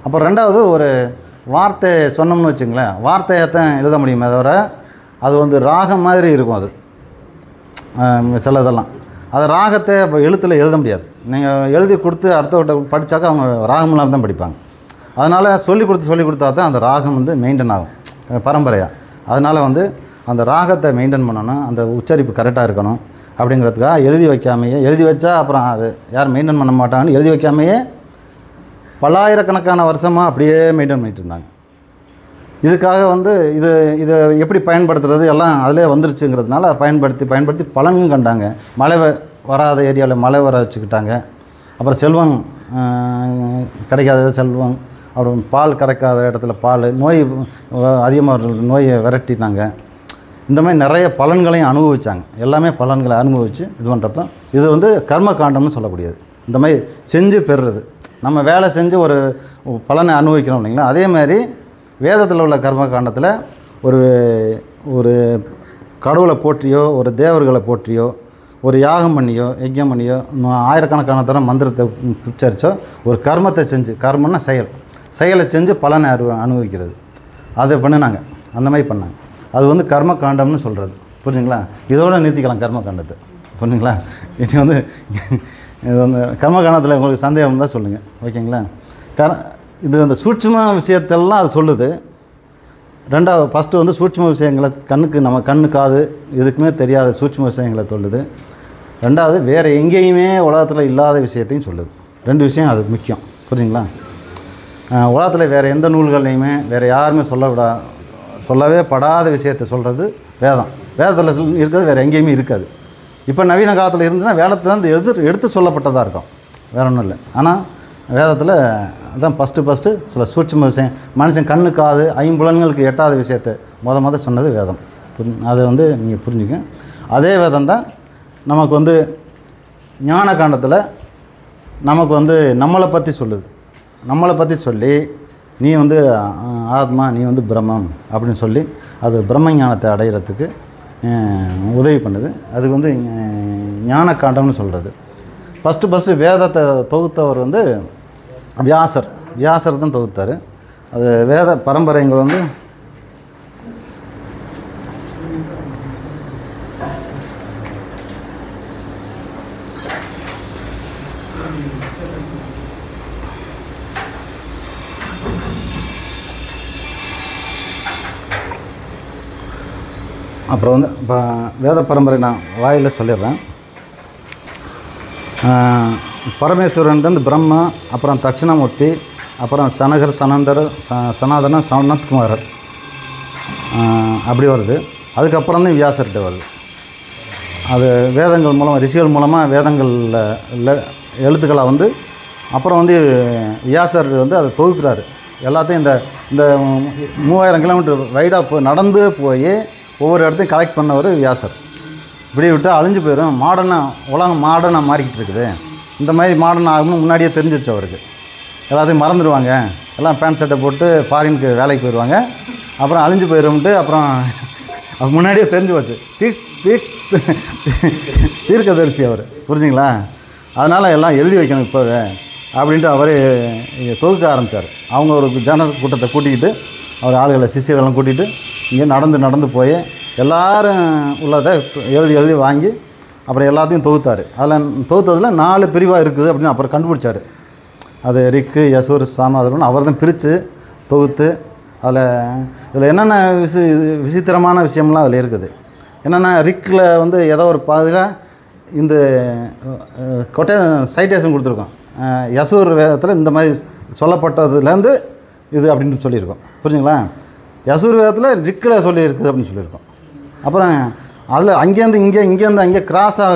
அப்போ ரெண்டாவது ஒரு வார்த்தை சொன்னோம்னு வச்சுங்களேன், வார்த்தையைத்தான் எழுத முடியுமே தவிர அது வந்து ராகம் மாதிரி இருக்கும். அது சில இதெல்லாம் அது ராகத்தை இப்போ எழுத்தில் எழுத முடியாது. நீங்கள் எழுதி கொடுத்து அடுத்தவர்கிட்ட படித்தாக்கா அவங்க ராகம் இல்லாமல் தான் படிப்பாங்க. அதனால் சொல்லிக் கொடுத்தா தான் அந்த ராகம் வந்து மெயின்டைன் ஆகும் பரம்பரையாக. அதனால் வந்து அந்த ராகத்தை மெயின்டைன் பண்ணணும், அந்த உச்சரிப்பு கரெக்டாக இருக்கணும் அப்படிங்கிறதுக்காக எழுதி வச்சா அப்புறம் அது யாரும் மெயின்டைன் பண்ண மாட்டாங்கன்னு எழுதி வைக்காமையே பல்லாயிரக்கணக்கான வருஷமாக அப்படியே மெயின்டைன் பண்ணிட்டு இருந்தாங்க. இதுக்காக வந்து இதை எப்படி பயன்படுத்துறது எல்லாம் அதிலே வந்துருச்சுங்கிறதுனால பயன்படுத்தி பலனும் கண்டாங்க. மழை வராத ஏரியாவில் மழை வர வச்சுக்கிட்டாங்க. அப்புறம் செல்வம் கிடைக்காத செல்வம், அப்புறம் பால் கறக்காத இடத்துல பால், நோய் அதிகமாக நோயை விரட்டினாங்க. இந்த மாதிரி நிறைய பலன்களையும் அனுபவித்தாங்க. எல்லாமே பலன்களை அனுபவித்து இது பண்ணுறப்ப இது வந்து கர்ம காண்டம்னு சொல்லக்கூடியது. இந்த மாதிரி செஞ்சு பெறுறது, நம்ம வேலை செஞ்சு ஒரு பலனை அனுபவிக்கிறோம் இல்லைங்களா, அதே மாதிரி வேதத்தில் உள்ள கர்ம காண்டத்தில் ஒரு ஒரு கடவுளை போற்றியோ ஒரு தேவர்களை போற்றியோ ஒரு யாகம் பண்ணியோ யஜ்யம் பண்ணியோ ஆயிரக்கணக்கான தரம் மந்திரத்தை உச்சரித்தோ ஒரு கர்மத்தை செஞ்சு, கர்மன்னா செயலை செஞ்சு பலனை அனுபவிக்கிறது, அதை பண்ணினாங்க. அந்த மாதிரி பண்ணாங்க. அது வந்து கர்ம காண்டம்னு சொல்கிறது. புரிஞ்சுங்களா? இதோட நிறுத்திக்கலாம் கர்ம காண்டத்தை. புரிஞ்சுங்களா? இது வந்து இது வந்து கர்ம காண்டத்தில் உங்களுக்கு சந்தேகம் இருந்தால் சொல்லுங்கள். ஓகேங்களா? இது அந்த சூட்சும விஷயத்தெல்லாம் அது சொல்லுது. ரெண்டாவது ஃபஸ்ட்டு வந்து சூட்சும விஷயங்களை நம்ம கண்ணு காது எதுக்குமே தெரியாத சூட்சும விஷயங்களை சொல்லுது. ரெண்டாவது வேறு எங்கேயுமே உலகத்தில் இல்லாத விஷயத்தையும் சொல்லுது. 2 விஷயம் அது முக்கியம். புரியுங்களா? உலகத்தில் வேறு எந்த நூல்கள்லையுமே வேறு யாருமே சொல்லவே படாத விஷயத்தை சொல்கிறது வேதம். வேதத்தில் இருக்கிறது வேறு எங்கேயுமே இருக்காது. இப்போ நவீன காலத்தில் இருந்துச்சுன்னா வேதத்துலேருந்து எடுத்து சொல்லப்பட்டதாக இருக்கும், வேறு ஒன்றும் இல்லை. ஆனால் வேதத்தில் அதான் ஃபஸ்ட்டு சில சூட்சும விஷயம், மனுஷன் கண்ணு காது ஐம்புலன்களுக்கு எட்டாத விஷயத்தை முத சொன்னது வேதம். அதை வந்து நீங்கள் புரிஞ்சுக்க. அதே வேதம் தான் நமக்கு வந்து ஞான காண்டத்தில் நமக்கு வந்து நம்மளை பற்றி சொல்லுது. நம்மளை பற்றி சொல்லி நீ வந்து ஆத்மா, நீ வந்து பிரம்மம் அப்படின்னு சொல்லி அது பிரம்ம ஞானத்தை அடைகிறதுக்கு உதவி பண்ணுது. அதுக்கு வந்து ஞான காண்டம்னு சொல்கிறது. ஃபஸ்ட்டு வேதத்தை தொகுத்தவர் வந்து வியாசர் தான் தொகுத்தார். அது வேத பரம்பரைங்கள் வந்து அப்புறம் வந்து இப்போ வேத பரம்பரை நான் வாயில் சொல்லிடுறேன். பரமேஸ்வரன் பிரம்மா, அப்புறம் தட்சிணாமூர்த்தி, அப்புறம் சனகர், சனந்தர், சனாதன, சனத்குமாரர், அப்படி வருது. அதுக்கப்புறம் தான் வியாசர்கிட்ட வருது. அது வேதங்கள் மூலம் ரிஷிகள் மூலமாக வேதங்களில் எழுத்துக்களாக வந்து அப்புறம் வந்து வியாசர் வந்து அதை தொகுக்கிறாரு. எல்லாத்தையும் இந்த 3000 கிலோமீட்டர் ரைடாக நடந்து போய் ஒவ்வொரு இடத்தையும் கலெக்ட் பண்ணவர் வியாசர். இப்படி விட்டு அழிஞ்சு போயிடும், உலகம் மாடர்னாக மாறிக்கிட்டு இருக்குது, இந்த மாதிரி மாடர்ன் ஆகும்னு முன்னாடியே தெரிஞ்சிருச்சு அவருக்கு. எல்லாத்தையும் மறந்துடுவாங்க, எல்லாம் பேண்ட் ஷர்ட்டை போட்டு ஃபாரினுக்கு வேலைக்கு போயிடுவாங்க, அப்புறம் அழிஞ்சு போயிடும்ட்டு அப்புறம் முன்னாடியே தெரிஞ்சு போச்சு. தீர்க்கதரிசி அவர். புரிஞ்சுங்களா? அதனால் எல்லாம் எழுதி வைக்கணும் இப்போவே அப்படின்ட்டு அவரே தொகுக்க ஆரம்பித்தார். அவங்க ஒரு ஜன கூட்டத்தை கூட்டிக்கிட்டு அவர் ஆளுகளை சிஷியர்களெல்லாம் கூட்டிகிட்டு இங்கே நடந்து போய் எல்லோரும் உள்ளதை எழுதி வாங்கி அப்புறம் எல்லாத்தையும் தொகுத்தார். அதில் தொகுத்ததில் 4 பிரிவாக இருக்குது அப்படின்னு அப்புறம் கண்டுபிடிச்சார். அது ரிக்கு, யசூர், சாம, அதெல்லாம் அவர் தான் பிரித்து தொகுத்து இதில் என்னென்ன விசித்திரமான விஷயம்லாம் அதில் இருக்குது. என்னென்னா ரிக்கில் வந்து ஏதோ ஒரு பாதியில் இந்த சைட்டேஷன் கொடுத்துருக்கோம். யசூர் வேதத்தில் இந்த மாதிரி சொல்லப்பட்டதுலேருந்து இது அப்படின்னு சொல்லியிருக்கோம். புரிஞ்சுங்களா? யசூர் வேதத்தில் ரிக்கில் சொல்லியிருக்குது அப்படின்னு சொல்லியிருக்கோம். அப்புறம் அதில் இங்கேருந்து அங்கே கிராஸாக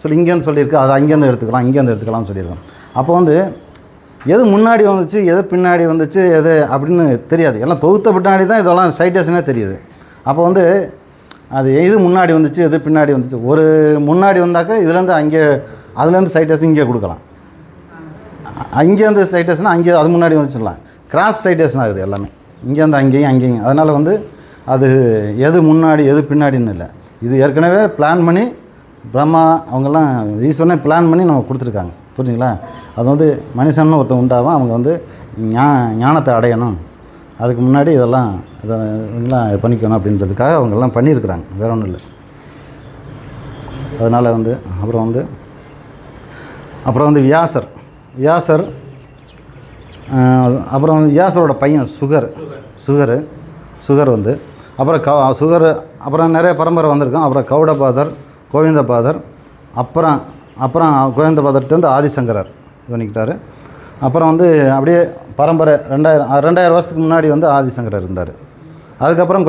சொல்லி இங்கேருந்து சொல்லியிருக்கு, அது இங்கேருந்து எடுத்துக்கலாம்னு சொல்லியிருக்கோம். அப்போ வந்து எது முன்னாடி வந்துச்சு எது பின்னாடி வந்துச்சு எது அப்படின்னு தெரியாது. எல்லாம் தொகுத்த பின்னாடி தான் இதெல்லாம் சைட்டேஷனே தெரியுது. அப்போ வந்து அது எது முன்னாடி வந்துச்சு எது பின்னாடி வந்துச்சு, ஒரு முன்னாடி வந்தாக்க இதுலேருந்து அதுலேருந்து சைட்டேஷன் இங்கே கொடுக்கலாம், அங்கேருந்து சைட்டேஷன் அங்கே அது முன்னாடி வந்துச்சுலாம், கிராஸ் சைட்டேஷன் ஆகுது எல்லாமே, இங்கேருந்து அங்கேயும். அதனால் வந்து அது எது முன்னாடி எது பின்னாடின்னு இல்லை, இது ஏற்கனவே பிளான் பண்ணி பிரம்மா அவங்கெல்லாம் ஈஸ்வரனே பிளான் பண்ணி நம்ம கொடுத்துருக்காங்க. புரிஞ்சுங்களா? அது வந்து மனுஷன்னு ஒருத்தன் உண்டாகும், அவங்க வந்து ஞானத்தை அடையணும், அதுக்கு முன்னாடி இதெல்லாம் பண்ணிக்கணும் அப்படின்றதுக்காக அவங்கெல்லாம் பண்ணியிருக்கிறாங்க, வேற ஒன்றும் இல்லை. அதனால் வந்து அப்புறம் வந்து வியாசர் அப்புறம் வியாசரோட பையன் சுகர் வந்து அப்புறம் நிறைய பரம்பரை வந்திருக்கோம். அப்புறம் கௌடபாதர், கோவிந்தபாதர், அப்புறம் கோவிந்தபாதர்கிட்டருந்து ஆதிசங்கரர் பண்ணிக்கிட்டார். அப்புறம் வந்து அப்படியே பரம்பரை 2000 வருஷத்துக்கு முன்னாடி வந்து ஆதிசங்கரர் இருந்தார். அதுக்கப்புறம்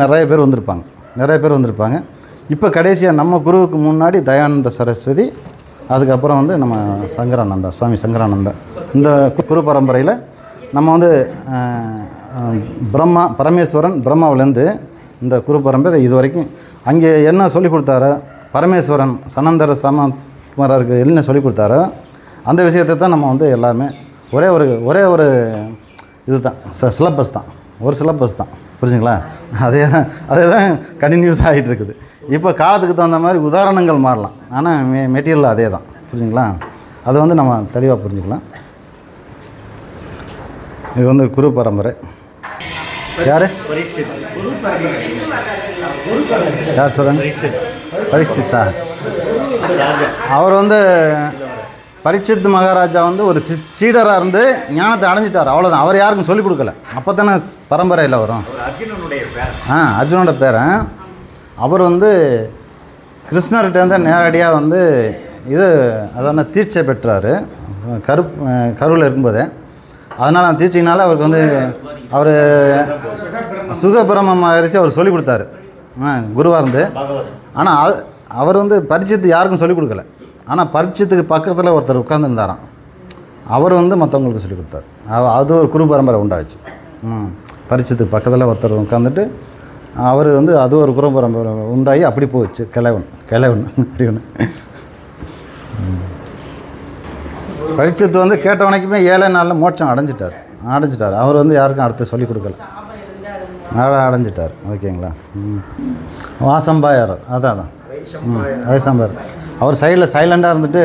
நிறைய பேர் வந்திருப்பாங்க. இப்போ கடைசியாக நம்ம குருவுக்கு முன்னாடி தயானந்த சரஸ்வதி, அதுக்கப்புறம் வந்து நம்ம சுவாமி சங்கரானந்தா. இந்த குரு பரம்பரையில் நம்ம வந்து பரமேஸ்வரன் பிரம்மாவிலேருந்து இந்த குரு பரம்பரை இது வரைக்கும் அங்கே என்ன சொல்லிக் கொடுத்தாரோ, பரமேஸ்வரன் சனந்தர சமகுமாரருக்கு என்ன சொல்லிக் கொடுத்தாரோ அந்த விஷயத்தை தான் நம்ம வந்து எல்லாருமே ஒரே ஒரு இது தான் சிலபஸ் தான், ஒரு சிலபஸ் தான், புரிஞ்சுங்களா? அதே தான் கண்டினியூஸ் ஆகிட்டு இருக்குது. இப்போ காலத்துக்கு தகுந்த மாதிரி உதாரணங்கள் மாறலாம், ஆனால் மெட்டீரியல் அதே தான், புரிஞ்சுங்களா? அதை வந்து நம்ம தெளிவாக புரிஞ்சுக்கலாம். இது வந்து குரு பரம்பரை. யார் சொல்கிறேன்? பரீட்சித்தா. அவர் வந்து பரீட்சித் மகாராஜா வந்து ஒரு சீடராக இருந்து ஞானத்தை அடைஞ்சிட்டார், அவ்வளோதான். அவர் யாருக்கும் சொல்லிக் கொடுக்கல. அப்போ தானே பரம்பரையில் வரும். அர்ஜுனோட பேரன். அவர் வந்து கிருஷ்ணர்கிட்டேருந்து நேரடியாக வந்து அதான தீட்சை பெற்றார் கருவில் இருக்கும்போதே. அதனால் தீட்சைனால அவருக்கு வந்து அவர் சுகபிரம மகரிஷி அவர் சொல்லிக் கொடுத்தாரு குருவாக இருந்து. ஆனால் அவர் வந்து பரீட்சித்து யாருக்கும் சொல்லிக் கொடுக்கல. ஆனால் பரீட்சித்துக்கு பக்கத்தில் ஒருத்தர் உட்காந்துருந்தாராம், அவர் வந்து மற்றவங்களுக்கு சொல்லிக் கொடுத்தார். அது ஒரு குரு பரம்பரை உண்டாச்சு. பரீட்சித்துக்கு பக்கத்தில் ஒருத்தர் உட்காந்துட்டு அவர் வந்து அது ஒரு குரு பரம்பரை உண்டாகி அப்படி போச்சு. கிழவன் அப்படி ஒன்று. பரீட்சித்து வந்து கேட்டவனைக்குமே 7 நாளில் மோட்சம் அடைஞ்சிட்டார். அவர் வந்து யாருக்கும் அடுத்து சொல்லிக் கொடுக்கல, அடைஞ்சிட்டார். ஓகேங்களா? வாசம்பாயார் அதான் வயசாம்பார். அவர் சைலண்டாக இருந்துட்டு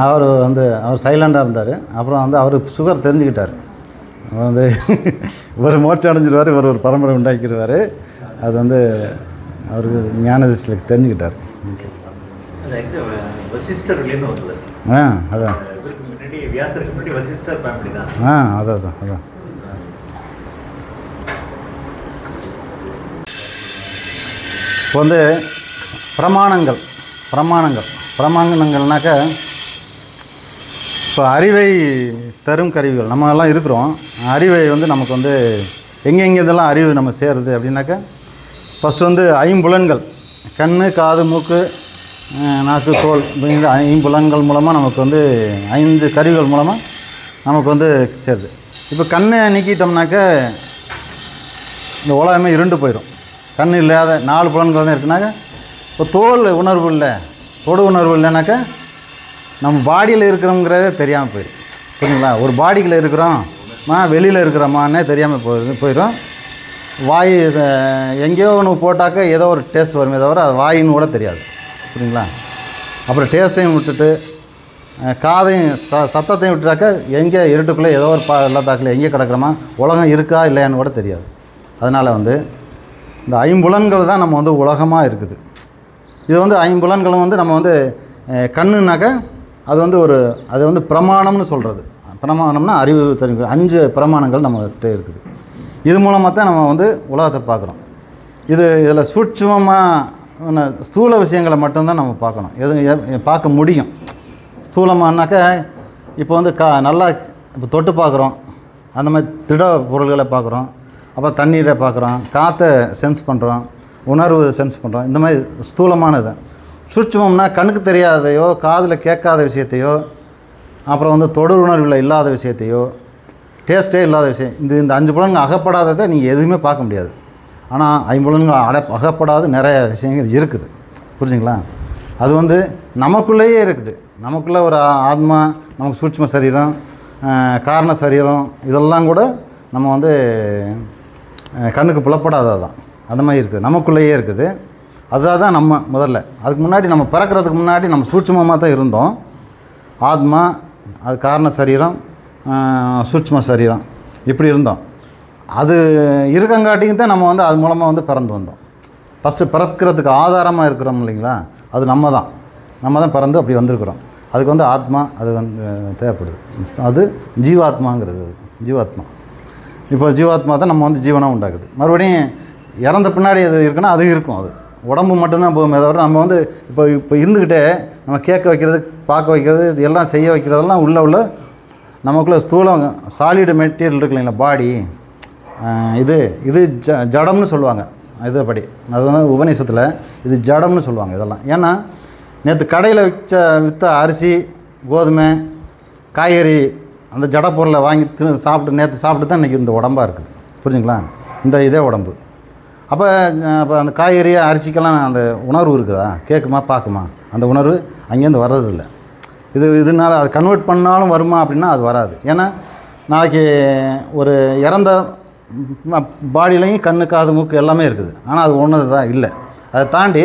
அவர் சைலண்டாக இருந்தார். அப்புறம் வந்து அவர் சுகர் தெரிஞ்சுக்கிட்டார். வந்து இவர் மோட்சம் அடைஞ்சிடுவார், இவர் ஒரு பரம்பரை உண்டாக்கிடுவார். அது வந்து அவருக்கு ஞான திருஷ்டிக்கு தெரிஞ்சுக்கிட்டார். அதான் அதான். இப்போ வந்து பிரமாணங்கள்னாக்க இப்போ அறிவை தரும் கருவிகள் நம்ம எல்லாம் இருக்கிறோம். அறிவை வந்து நமக்கு வந்து எங்கெங்கே இதெல்லாம் அறிவு நம்ம சேருது அப்படின்னாக்கா, ஃபஸ்ட்டு வந்து ஐம்புலன்கள், கண், காது, மூக்கு, நாக்கு, தோல் அப்படிங்கிற ஐம்புலன்கள் மூலமாக நமக்கு வந்து 5 கருவிகள் மூலமாக நமக்கு வந்து சேருது. இப்போ கண்ணை நீக்கிட்டோம்னாக்க இந்த உலகமே இருண்டு போயிடும். கண் இல்லாத 4 புலன்கள் தான் இருக்குனாக்கா, இப்போ தோல் உணர்வு இல்லை, தொடு உணர்வு இல்லைனாக்கா நம்ம பாடியில் இருக்கிறோங்கிறதே தெரியாமல் போயிடும். சரிங்களா? ஒரு பாடிக்குள்ளே இருக்கிறோம்மா வெளியில் இருக்கிறோமான்னே தெரியாமல் போயிடும். வாய் எங்கேயோ ஒன்று போட்டாக்க ஏதோ ஒரு டேஸ்ட் வருமே தவிர அது வாயின்னு கூட தெரியாது. சரிங்களா? அப்புறம் டேஸ்ட்டையும் விட்டுட்டு காதையும் சத்தத்தையும் விட்டுட்டாக்க எங்கே இருட்டுக்குள்ளே ஏதோ ஒரு எல்லாத்தாக்கில் எங்கே கிடக்கிறோமா, உலகம் இருக்கா இல்லையான்னு கூட தெரியாது. அதனால் வந்து இந்த ஐம்புலன்கள் தான் நம்ம வந்து உலகமாக இருக்குது. இது வந்து ஐம்புலன்களும் வந்து நம்ம வந்து கண்ணுனாக்க அது வந்து பிரமாணம்னு சொல்கிறது. பிரமாணம்னா அறிவு தெரிஞ்சு 5 பிரமாணங்கள் நம்மகிட்ட இருக்குது. இது மூலமாக தான் நம்ம வந்து உலகத்தை பார்க்குறோம். இதில் சூட்சுமமாக ஸ்தூல விஷயங்களை மட்டும்தான் நம்ம பார்க்கணும், எது பார்க்க முடியும். ஸ்தூலமானாக்கா இப்போ வந்து நல்லா இப்போ தொட்டு பார்க்குறோம், அந்த மாதிரி திட பொருள்களை பார்க்குறோம், அப்புறம் தண்ணீரை பார்க்குறோம், காற்றை சென்ஸ் பண்ணுறோம், உணர்வு சென்ஸ் பண்ணுறோம். இந்த மாதிரி ஸ்தூலமானது. சூட்சுமம்னா கண்ணுக்கு தெரியாதையோ காதில் கேட்காத விஷயத்தையோ, அப்புறம் வந்து தொடு உணர்வில் இல்லாத விஷயத்தையோ, டேஸ்ட்டே இல்லாத விஷயம், இந்த 5 புலன்கள் அகப்படாததை நீங்கள் எதுவுமே பார்க்க முடியாது. ஆனால் 5 புலன்கள் அகப்படாத நிறைய விஷயங்கள் இருக்குது. புரிஞ்சுங்களா? அது வந்து நமக்குள்ளேயே இருக்குது. நமக்குள்ளே ஒரு ஆத்மா, நமக்கு சூட்சும சரீரம், காரண சரீரம், இதெல்லாம் கூட நம்ம வந்து கண்ணுக்கு புலப்படாதது தான். அந்த மாதிரி இருக்குது, நமக்குள்ளேயே இருக்குது. அதுதான் நம்ம முதல்ல. அதுக்கு முன்னாடி நம்ம பிறக்கிறதுக்கு முன்னாடி நம்ம சூட்சுமமாக தான் இருந்தோம். ஆத்மா, அது காரண சரீரம், சூட்சும சரீரம், இப்படி இருந்தோம். அது இருக்கங்காட்டியும் தான் நம்ம வந்து அது மூலமாக வந்து பிறந்து வந்தோம். ஃபஸ்ட்டு பிறக்கிறதுக்கு ஆதாரமாக இருக்கிறோம் இல்லைங்களா, அது நம்ம தான் பிறந்து அப்படி வந்திருக்கிறோம். அதுக்கு வந்து ஆத்மா அது வந்து தேவைப்படுது. அது ஜீவாத்மாங்கிறது. ஜீவாத்மா இப்போ ஜீவாத்மா தான் நம்ம வந்து ஜீவனாக உண்டாக்குது. மறுபடியும் இறந்த பின்னாடி அது இருக்குன்னா அது இருக்கும். அது உடம்பு மட்டும்தான் போகுமே தவிர நம்ம வந்து இப்போ இருந்துக்கிட்டே நம்ம கேட்க வைக்கிறது, பார்க்க வைக்கிறது, இது எல்லாம் செய்ய வைக்கிறதெல்லாம் உள்ள நமக்குள்ளே ஸ்தூலம் சாலிடு மெட்டீரியல் இருக்கு இல்லைங்களா, பாடி, இது ஜடம்னு சொல்லுவாங்க. இதுபடி அது வந்து உபநிஷத்தில் இது ஜடம்னு சொல்லுவாங்க. இதெல்லாம் ஏன்னா நேற்று கடையில் விற்ற அரிசி, கோதுமை, காய்கறி, அந்த ஜட பொருளை வாங்கி நேற்று சாப்பிட்டு தான் இன்றைக்கி இந்த உடம்பாக இருக்குது. புரிஞ்சுங்களா? இதே உடம்பு. அப்போ அந்த காய்கறி, அரிசிக்கெல்லாம் அந்த உணர்வு இருக்குதா, கேட்குமா, பார்க்குமா? அந்த உணர்வு அங்கேருந்து வர்றதில்லை. இதனால் அது கன்வெர்ட் பண்ணாலும் வருமா அப்படின்னா அது வராது. ஏன்னா நாளைக்கு ஒரு இறந்த பாடியிலையும் கண்ணு காது மூக்கு எல்லாமே இருக்குது. ஆனால் அது ஒன்று தான் இல்லை. அதை தாண்டி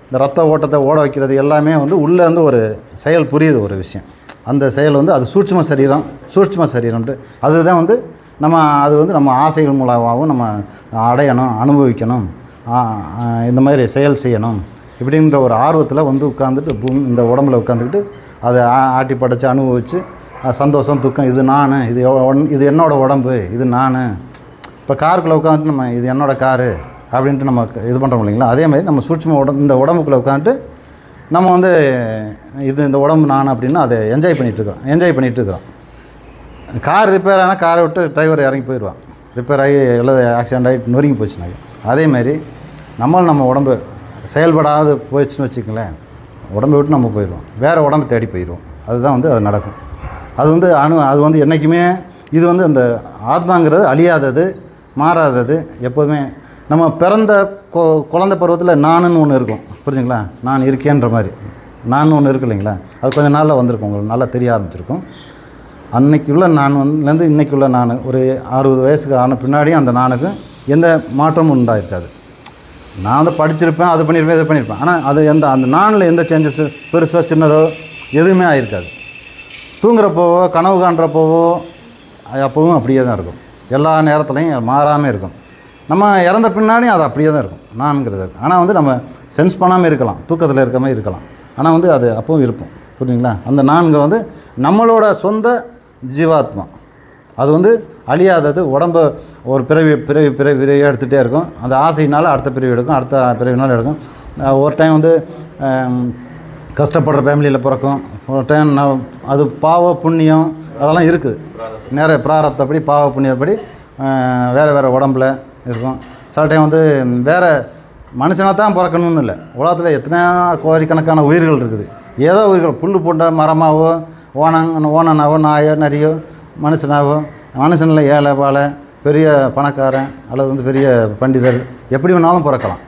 இந்த ரத்த ஓட்டத்தை ஓட வைக்கிறது எல்லாமே வந்து உள்ளே வந்து ஒரு செயல் புரியுது ஒரு விஷயம். அந்த செயல் வந்து அது சூட்சும சரீரம்ட்டு அதுதான் வந்து அது வந்து நம்ம ஆசைகள் மூலமாகவும் நம்ம அடையணும், அனுபவிக்கணும், இந்த மாதிரி செயல் செய்யணும் இப்படின்ற ஒரு ஆர்வத்தில் வந்து உட்காந்துட்டு இந்த உடம்புல உட்காந்துக்கிட்டு அதை ஆட்டி படைச்சி அனுபவித்து சந்தோஷம் துக்கம் இது நான், இது என்னோடய உடம்பு, இது நான். இப்போ காருக்குள்ளே உட்காந்துட்டு நம்ம இது என்னோடய காரு அப்படின்ட்டு நம்ம இது பண்ணுறோம் இல்லைங்களா? அதே மாதிரி நம்ம சூட்சும இந்த உடம்புக்குள்ளே உட்காந்துட்டு நம்ம வந்து இந்த உடம்பு நான் அப்படின்னு அதை என்ஜாய் பண்ணிகிட்ருக்குறோம். கார் ரிப்பேர் ஆனால் காரை விட்டு டிரைவர் இறங்கி போயிடுவான். ரிப்பேர் ஆகி எல்லாம் ஆக்சிடென்ட் ஆகிட்டு நொறுங்கி போச்சுனாங்க. அதேமாதிரி நம்ம உடம்பு செயல்படாது போயிடுச்சுன்னு வச்சுக்கங்களேன், உடம்பை விட்டு நம்ம போயிடுவோம், வேறு உடம்பு தேடி போயிடுவோம். அதுதான் வந்து அது நடக்கும். அது வந்து அது வந்து என்றைக்குமே இது வந்து அந்த ஆத்மாங்கிறது அழியாதது, மாறாதது. எப்போதுமே நம்ம பிறந்த குழந்தை பருவத்தில் நானுன்னு ஒன்று இருக்கும், புரிஞ்சுங்களா? நான் இருக்கேன்ற மாதிரி நான் ஒன்று இருக்கு இல்லைங்களா? அது கொஞ்சம் நாளில் வந்திருக்கும், உங்களுக்கு நல்லா தெரிய ஆரம்பிச்சிருக்கும். அன்னைக்குள்ள நான்லேருந்து இன்றைக்குள்ள நான் ஒரு 60 வயசுக்கு ஆன பின்னாடியும் அந்த நானுக்கு எந்த மாற்றமும் உண்டாயிருக்காது. நான் வந்து படிச்சிருப்பேன், அது பண்ணியிருப்பேன், இதை பண்ணியிருப்பேன். ஆனால் அது அந்த நானில் எந்த சேஞ்சஸ் பெருசோ சின்னதோ எதுவுமே ஆகிருக்காது. தூங்குறப்போவோ கனவு காண்றப்போவோ அப்போவும் அப்படியே தான் இருக்கும். எல்லா நேரத்துலையும் மாறாமல் இருக்கும். நம்ம இறந்த பின்னாடியும் அது அப்படியே தான் இருக்கும் நான்கிறது. ஆனால் வந்து நம்ம சென்ஸ் பண்ணாமல் இருக்கலாம், தூக்கத்தில் இருக்க மாதிரி இருக்கலாம். ஆனால் வந்து அது அப்பவும் இருப்போம், புரியுதுங்களா? அந்த நான்கிற வந்து நம்மளோட சொந்த ஜீவாத்மா. அது வந்து அழியாதது. உடம்பு ஒரு பிறவி எடுத்துகிட்டே இருக்கும். அந்த ஆசையினால் அடுத்த பிறவி எடுக்கும், அடுத்த பிறவினால் எடுக்கும். ஒரு டைம் வந்து கஷ்டப்படுற ஃபேமிலியில் பிறக்கும், ஒரு டைம் அது பாவ புண்ணியம் அதெல்லாம் இருக்குது. நிறைய பிராரப்தப்படி பாவ புண்ணியப்படி வேறு உடம்பில் இருக்கும். சில டைம் வந்து வேறு மனுஷனாக தான் பிறக்கணும்னு இல்லை, உலகத்தில் எத்தனையோ கோடிக்கணக்கான உயிர்கள் இருக்குது. ஏதோ உயிர்கள் புல் போட்ட மரமாகவோ ஓனனாவோ நாயோ நரியோ மனுஷனாவோ, மனுஷனில் ஏழை வாழை பெரிய பணக்காரன் அல்லது வந்து பெரிய பண்டிதர் எப்படி வேணாலும் பிறக்கலாம்.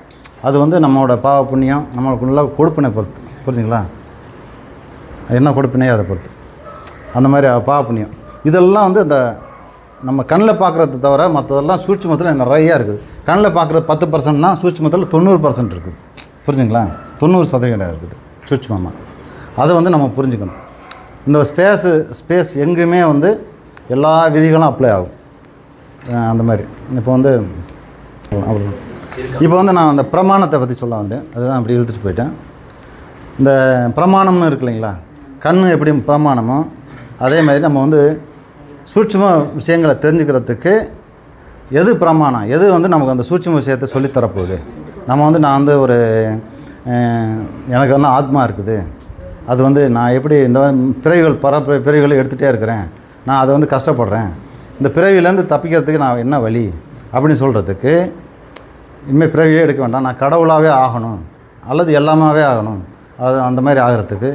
அது வந்து நம்மளோட பாவ புண்ணியம் நம்மளுக்குள்ள கொடுப்பினை பொறுத்து, புரிஞ்சுங்களா? என்ன கொடுப்பினையோ அதை பொறுத்து அந்த மாதிரி பாவ புண்ணியம் இதெல்லாம் வந்து இந்த நம்ம கண்ணில் பார்க்குறத தவிர மற்றதெல்லாம் சூட்சுமத்தில் நிறையா இருக்குது. கண்ணில் பார்க்குற 10%னா சூட்சுமத்தில் 90% இருக்குது, புரிஞ்சுங்களா? 90% இருக்குது சூட்சுமமாக. அதை வந்து நம்ம புரிஞ்சுக்கணும். இந்த ஸ்பேஸ் எங்குமே வந்து எல்லா விதிகளும் அப்ளை ஆகும். அந்த மாதிரி இப்போ வந்து நான் அந்த பிரமாணத்தை பற்றி சொல்ல வந்தேன், அதுதான் அப்படி இழுத்துட்டு போயிட்டேன். இந்த பிரமாணம்னு இருக்கு இல்லைங்களா? கண் எப்படி பிரமாணமோ அதே மாதிரி நம்ம வந்து சூட்சும விஷயங்களை தெரிஞ்சுக்கிறதுக்கு எது பிரமாணம், எது வந்து நமக்கு அந்த சூட்சும விஷயத்தை சொல்லித்தரப்போகுது. நான் வந்து ஒரு எனக்கு வந்து ஆத்மா இருக்குது, அது வந்து நான் எப்படி இந்த பிறவிகள் பிறவிகளை எடுத்துகிட்டே இருக்கிறேன், நான் அதை வந்து கஷ்டப்படுறேன், இந்த பிறவிலேருந்து தப்பிக்கிறதுக்கு நான் என்ன வழி அப்படின்னு சொல்கிறதுக்கு, இனிமேல் பிறவியே எடுக்க வேண்டாம், நான் கடவுளாகவே ஆகணும் அல்லது எல்லாமாகவே ஆகணும், அது அந்த மாதிரி ஆகிறதுக்கு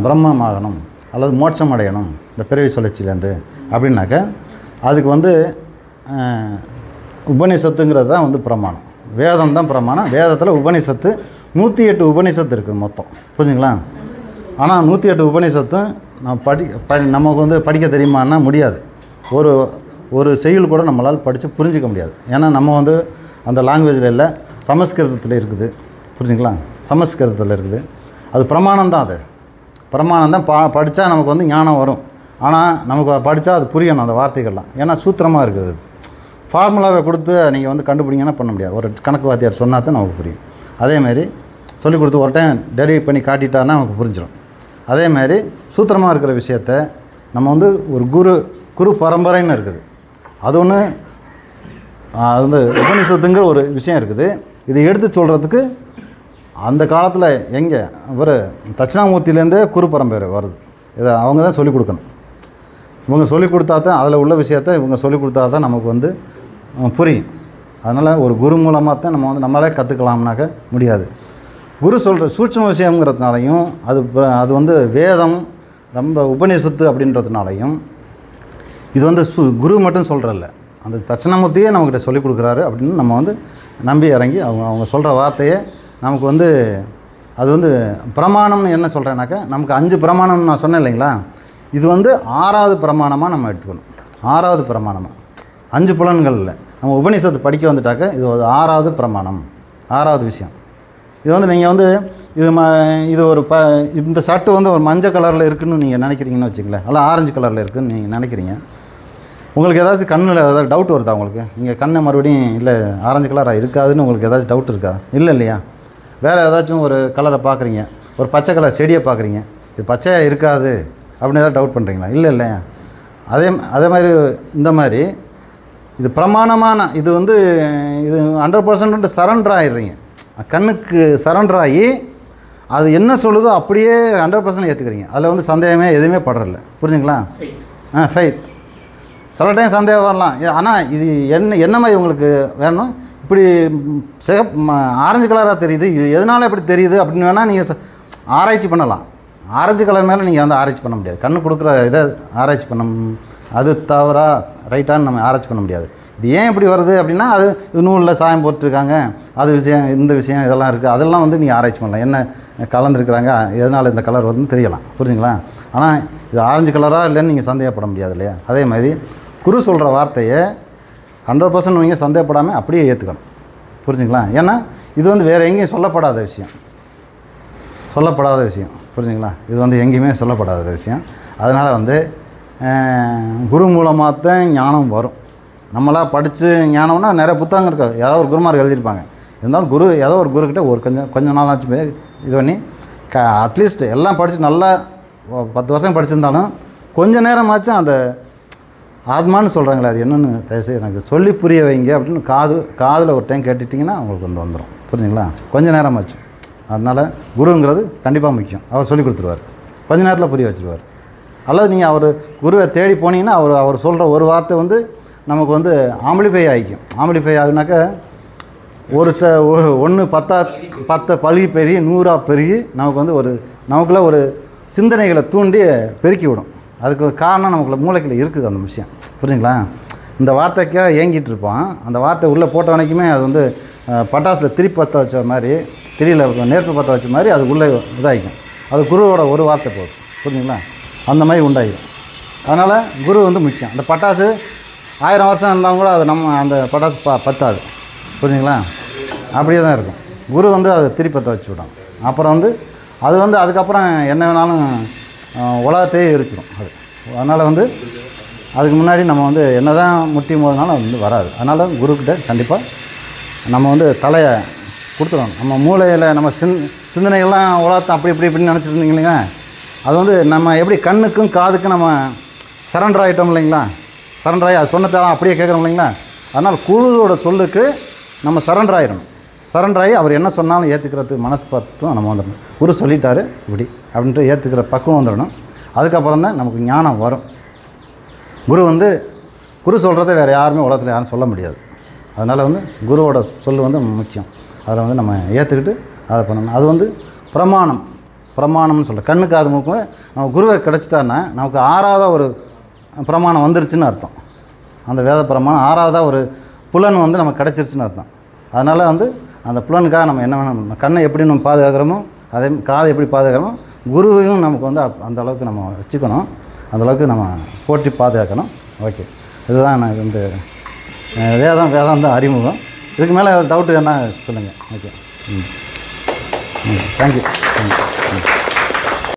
பிரம்மம் ஆகணும் அல்லது மோட்சம் அடையணும் இந்த பிறவி சுழற்சியிலேருந்து அப்படின்னாக்க, அதுக்கு வந்து உபனிஷத்துங்கிறது தான் வந்து பிரமாணம். வேதம் தான் பிரமாணம். வேதத்தில் உபனிஷத்து 108 உபனிஷத்து இருக்குது மொத்தம், புரிஞ்சுங்களா? ஆனால் 108 உபனிஷத்தும் நமக்கு வந்து படிக்க தெரியுமான்னா முடியாது. ஒரு செயல் கூட நம்மளால் படித்து புரிஞ்சிக்க முடியாது. ஏன்னா நம்ம வந்து அந்த லாங்குவேஜில் இல்லை, சமஸ்கிருதத்தில் இருக்குது, புரிஞ்சுங்களா? சமஸ்கிருதத்தில் இருக்குது. அது பிரமாணம் தான். அது பிரமாணம் தான். படித்தா நமக்கு வந்து ஞானம் வரும். ஆனால் நமக்கு படித்தா அது புரியணும் அந்த வார்த்தைகள்லாம். ஏன்னா சூத்திரமாக இருக்குது. அது ஃபார்முலாவை கொடுத்து நீங்கள் வந்து கண்டுபிடிங்கன்னா பண்ண முடியாது. ஒரு கணக்கு வாத்தியார் சொன்னால் தான் நமக்கு புரியும். அதேமாதிரி சொல்லிக் கொடுத்து ஒரு டைம் டெரிவ் பண்ணி காட்டிட்டாருன்னா நமக்கு புரிஞ்சிடும். அதேமாதிரி சூத்திரமாக இருக்கிற விஷயத்த நம்ம வந்து ஒரு குரு பரம்பரைன்னு இருக்குது. அது ஒன்று, அது வந்து உபனிஷத்துங்கிற ஒரு விஷயம் இருக்குது. இதை எடுத்து சொல்கிறதுக்கு அந்த காலத்தில் எங்கே ஒரு தட்சிணாமூர்த்தியிலேருந்தே குரு பரம்பரை வருது. இதை அவங்க தான் சொல்லிக் கொடுக்கணும். இவங்க சொல்லிக் கொடுத்தா தான் அதில் உள்ள விஷயத்த இவங்க சொல்லிக் கொடுத்தா தான் நமக்கு வந்து புரியும். அதனால் ஒரு குரு மூலமாக தான் நம்ம வந்து நம்மளே கற்றுக்கலாம்னாக்க முடியாது. குரு சொல்கிற சூட்சும விஷயங்கிறதுனாலையும் அது வந்து வேதம் ரொம்ப உபநிஷத்து அப்படின்றதுனாலையும் இது வந்து குரு மட்டும் சொல்கிறல்ல, அந்த தட்சிணாமூர்த்தியே நம்மக்கிட்ட சொல்லிக் கொடுக்குறாரு அப்படின்னு நம்ம வந்து நம்பி இறங்கி அவங்க சொல்கிற வார்த்தையை நமக்கு வந்து அது வந்து பிரமாணம்னு என்ன சொல்கிறேன்னாக்கா, நமக்கு 5 பிரமாணம்னு நான் சொன்னேன் இல்லைங்களா, இது வந்து 6வது பிரமாணமாக நம்ம எடுத்துக்கணும். 6வது பிரமாணமாக 5 புலன்கள் இல்லை. நம்ம உபநிஷத்து படிக்க வந்துட்டாக்க இது ஒரு 6வது பிரமாணம், 6வது விஷயம். இது வந்து நீங்கள் வந்து இது ஒரு இந்த சட்டு வந்து ஒரு மஞ்சள் கலரில் இருக்குதுன்னு நீங்கள் நினைக்கிறீங்கன்னு வச்சுங்களேன், அல்ல ஆரஞ்சு கலரில் இருக்குதுன்னு நீங்கள் நினைக்கிறீங்க. உங்களுக்கு ஏதாச்சும் கண்ணில் ஏதாவது டவுட் வருதா உங்களுக்கு? நீங்கள் கண்ணை மறுபடியும் இல்லை ஆரஞ்சு கலராக இருக்காதுன்னு உங்களுக்கு ஏதாச்சும் டவுட் இருக்கா? இல்லை இல்லையா? வேறு ஏதாச்சும் ஒரு கலரை பார்க்குறீங்க, ஒரு பச்சை கலர் செடியை பார்க்குறீங்க, இது பச்சையாக இருக்காது அப்படின்னு ஏதாவது டவுட் பண்ணுறீங்களா? இல்லை இல்லையா? அதே மாதிரி இந்த மாதிரி இது பிரமாணமான இது வந்து இது 100% சரண்டர் ஆகிடுறீங்க. கண்ணுக்கு சரண்டர் ஆகி அது என்ன சொல்லுதோ அப்படியே 100% ஏற்றுக்கிறீங்க. அதில் வந்து சந்தேகமே எதுவுமே படுறதில்ல. புரிஞ்சுங்களா? ஃபெய்த். சில டைம் சந்தேகம் வரலாம், ஆனால் இது என்ன மாதிரி உங்களுக்கு வேணும், இப்படி ஆரஞ்சு கலராக தெரியுது, இது எதனால் இப்படி தெரியுது அப்படின்னு வேணால் நீங்கள் ஆராய்ச்சி பண்ணலாம். ஆரஞ்சு கலர் மேலே நீங்கள் வந்து ஆராய்ச்சி பண்ண முடியாது. கண்ணு கொடுக்குற இதை ஆராய்ச்சி பண்ண, அது தவறா ரைட்டான்னு நம்ம ஆராய்ச்சி பண்ண முடியாது. இது ஏன் இப்படி வருது அப்படின்னா, அது நூலில் சாயம் போட்டுருக்காங்க, அது விஷயம் இந்த விஷயம் இதெல்லாம் இருக்குது, அதெல்லாம் வந்து நீங்கள் ஆராய்ச்சி பண்ணலாம். என்ன கலந்துருக்குறாங்க, எதனால் இந்த கலர் வருதுன்னு தெரியலாம். புரிஞ்சுங்களா? ஆனால் இது ஆரஞ்சு கலராக இல்லைன்னு நீங்கள் சந்தேகப்பட முடியாது இல்லையா? அதே மாதிரி குரு சொல்கிற வார்த்தையை 100% நீங்கள் சந்தேகப்படாமல் அப்படியே ஏற்றுக்கணும். புரிஞ்சுங்களா? ஏன்னா இது வந்து வேறு எங்கேயும் சொல்லப்படாத விஷயம், புரிஞ்சுங்களா? இது வந்து எங்கேயுமே சொல்லப்படாத விஷயம். அதனால் வந்து குரு மூலமாக தான் ஞானம் வரும். நம்மளாக படித்து ஞானம்னா நிறைய புத்தகங்கள் இருக்காது, யாரோ ஒரு குருமார் எழுதியிருப்பாங்க. இருந்தாலும் ஏதோ ஒரு குருக்கிட்ட ஒரு கொஞ்சம் நாளாச்சும் போய் இது பண்ணி அட்லீஸ்ட் எல்லாம் படித்து நல்லா 10 வருஷம் படிச்சிருந்தாலும் கொஞ்சம் நேரமாச்சும் அந்த ஆத்மான்னு சொல்கிறாங்களே அது என்னென்னு தயவுசெய்து எனக்கு சொல்லி புரிய வைங்க அப்படின்னு காதில் ஒரு டைம் கேட்டுட்டிங்கன்னா அவங்களுக்கு வந்து வந்துடும். புரிஞ்சுங்களா? கொஞ்சம் நேரமாச்சும். அதனால் குருங்கிறது கண்டிப்பாக முக்கியம். அவர் சொல்லி கொடுத்துருவார், கொஞ்சம் நேரத்தில் புரிய வச்சுருவார். அல்லது நீங்கள் அவர் குருவை தேடி போனீங்கன்னா அவர் சொல்கிற ஒரு வார்த்தை வந்து நமக்கு வந்து ஆம்பிளிஃபை ஆகிக்கும். ஆம்பிளிஃபை ஆகுனாக்கா ஒரு 10 பழுகி பெருகி 100 பெருகி நமக்கு வந்து நமக்குள்ளே ஒரு சிந்தனைகளை தூண்டி பெருக்கி விடும். அதுக்கு காரணம் நமக்குள்ள மூளைக்குள்ள இருக்குது அந்த விஷயம். புரிஞ்சுங்களா? இந்த வார்த்தைக்காக ஏங்கிட்டு இருப்பான், அந்த வார்த்தை உள்ளே போட்ட வரைக்குமே அது வந்து பட்டாசில் திரிப்பு பற்ற வச்ச மாதிரி, திரியில் நெருப்பு பற்ற வச்ச மாதிரி அது உள்ளே இதாகிக்கும். அது குருவோட ஒரு வார்த்தை போதும். புரிஞ்சுங்களா? அந்த மாதிரி உண்டாகிடும். அதனால் குரு வந்து முக்கியம். அந்த பட்டாசு 1000 வருஷம் இருந்தாலும் கூட அது நம்ம அந்த பட்டாசு பத்தாது. புரிஞ்சுங்களா? அப்படியே தான் இருக்கும். குரு வந்து அதை திரிப்பற்ற வச்சு விடும். அப்புறம் வந்து அது வந்து அதுக்கப்புறம் என்ன வேணாலும் உலகத்தையே எரிச்சிடும் அது. அதனால் வந்து அதுக்கு முன்னாடி நம்ம வந்து என்ன தான் முட்டி மோதினாலும் அது வந்து வராது. அதனால் குருக்கிட்ட கண்டிப்பாக நம்ம வந்து தலையை கொடுத்துடணும். நம்ம மூளையில் நம்ம சிந்தனைகள்லாம் உலகத்தை அப்படி இப்படின்னு நினச்சிட்டு இருந்தீங்க. அது வந்து நம்ம எப்படி கண்ணுக்கும் காதுக்கும் நம்ம சரண்டர் ஆகிட்டோம் இல்லைங்களா? சரண்டர் ஆகி அது சொன்னதெல்லாம் அப்படியே கேட்குறோம் இல்லைங்களா? அதனால் குருவோட சொல்லுக்கு நம்ம சரண்டர் ஆகிடணும். சரண்டர் ஆகி அவர் என்ன சொன்னாலும் ஏற்றுக்கிறதுக்கு மனசு பத்தும் நம்ம வந்துடணும். குரு சொல்லிட்டாரு இப்படி அப்படின்ட்டு ஏற்றுக்கிற பக்குவம் வந்துடணும். அதுக்கப்புறம் தான் நமக்கு ஞானம் வரும். குரு சொல்கிறத வேறு யாருமே உலகத்தில் யாரும் சொல்ல முடியாது. அதனால் வந்து குருவோட சொல் வந்து முக்கியம். அதில் வந்து நம்ம ஏற்றுக்கிட்டு அதை பண்ணணும். அது வந்து பிரமாணம்னு சொல்கிறேன். கண்ணுக்கு அது மூக்கும் நம்ம குருவை கிடச்சிட்டான்னா நமக்கு 6வது ஒரு பிரமாணம் வந்துருச்சுன்னு அர்த்தம். அந்த வேத பிரமாணம் 6வது ஒரு புலன் வந்து நமக்கு கிடச்சிருச்சுன்னு அர்த்தம். அதனால் வந்து அந்த புலனுக்காக நம்ம என்ன வேணும், கண்ணை எப்படி நம்ம பாதுகாக்கிறோமோ அதே காதை எப்படி பாதுகாக்கிறோமோ குருவையும் நமக்கு வந்து அந்த அளவுக்கு நம்ம வச்சுக்கணும். அந்தளவுக்கு நம்ம போட்டி பாதுகாக்கணும். ஓகே, இதுதான் எனக்கு வந்து வேதாந்த அறிமுகம். இதுக்கு மேலே டவுட்டு என்ன சொல்லுங்கள். Okay, thank you.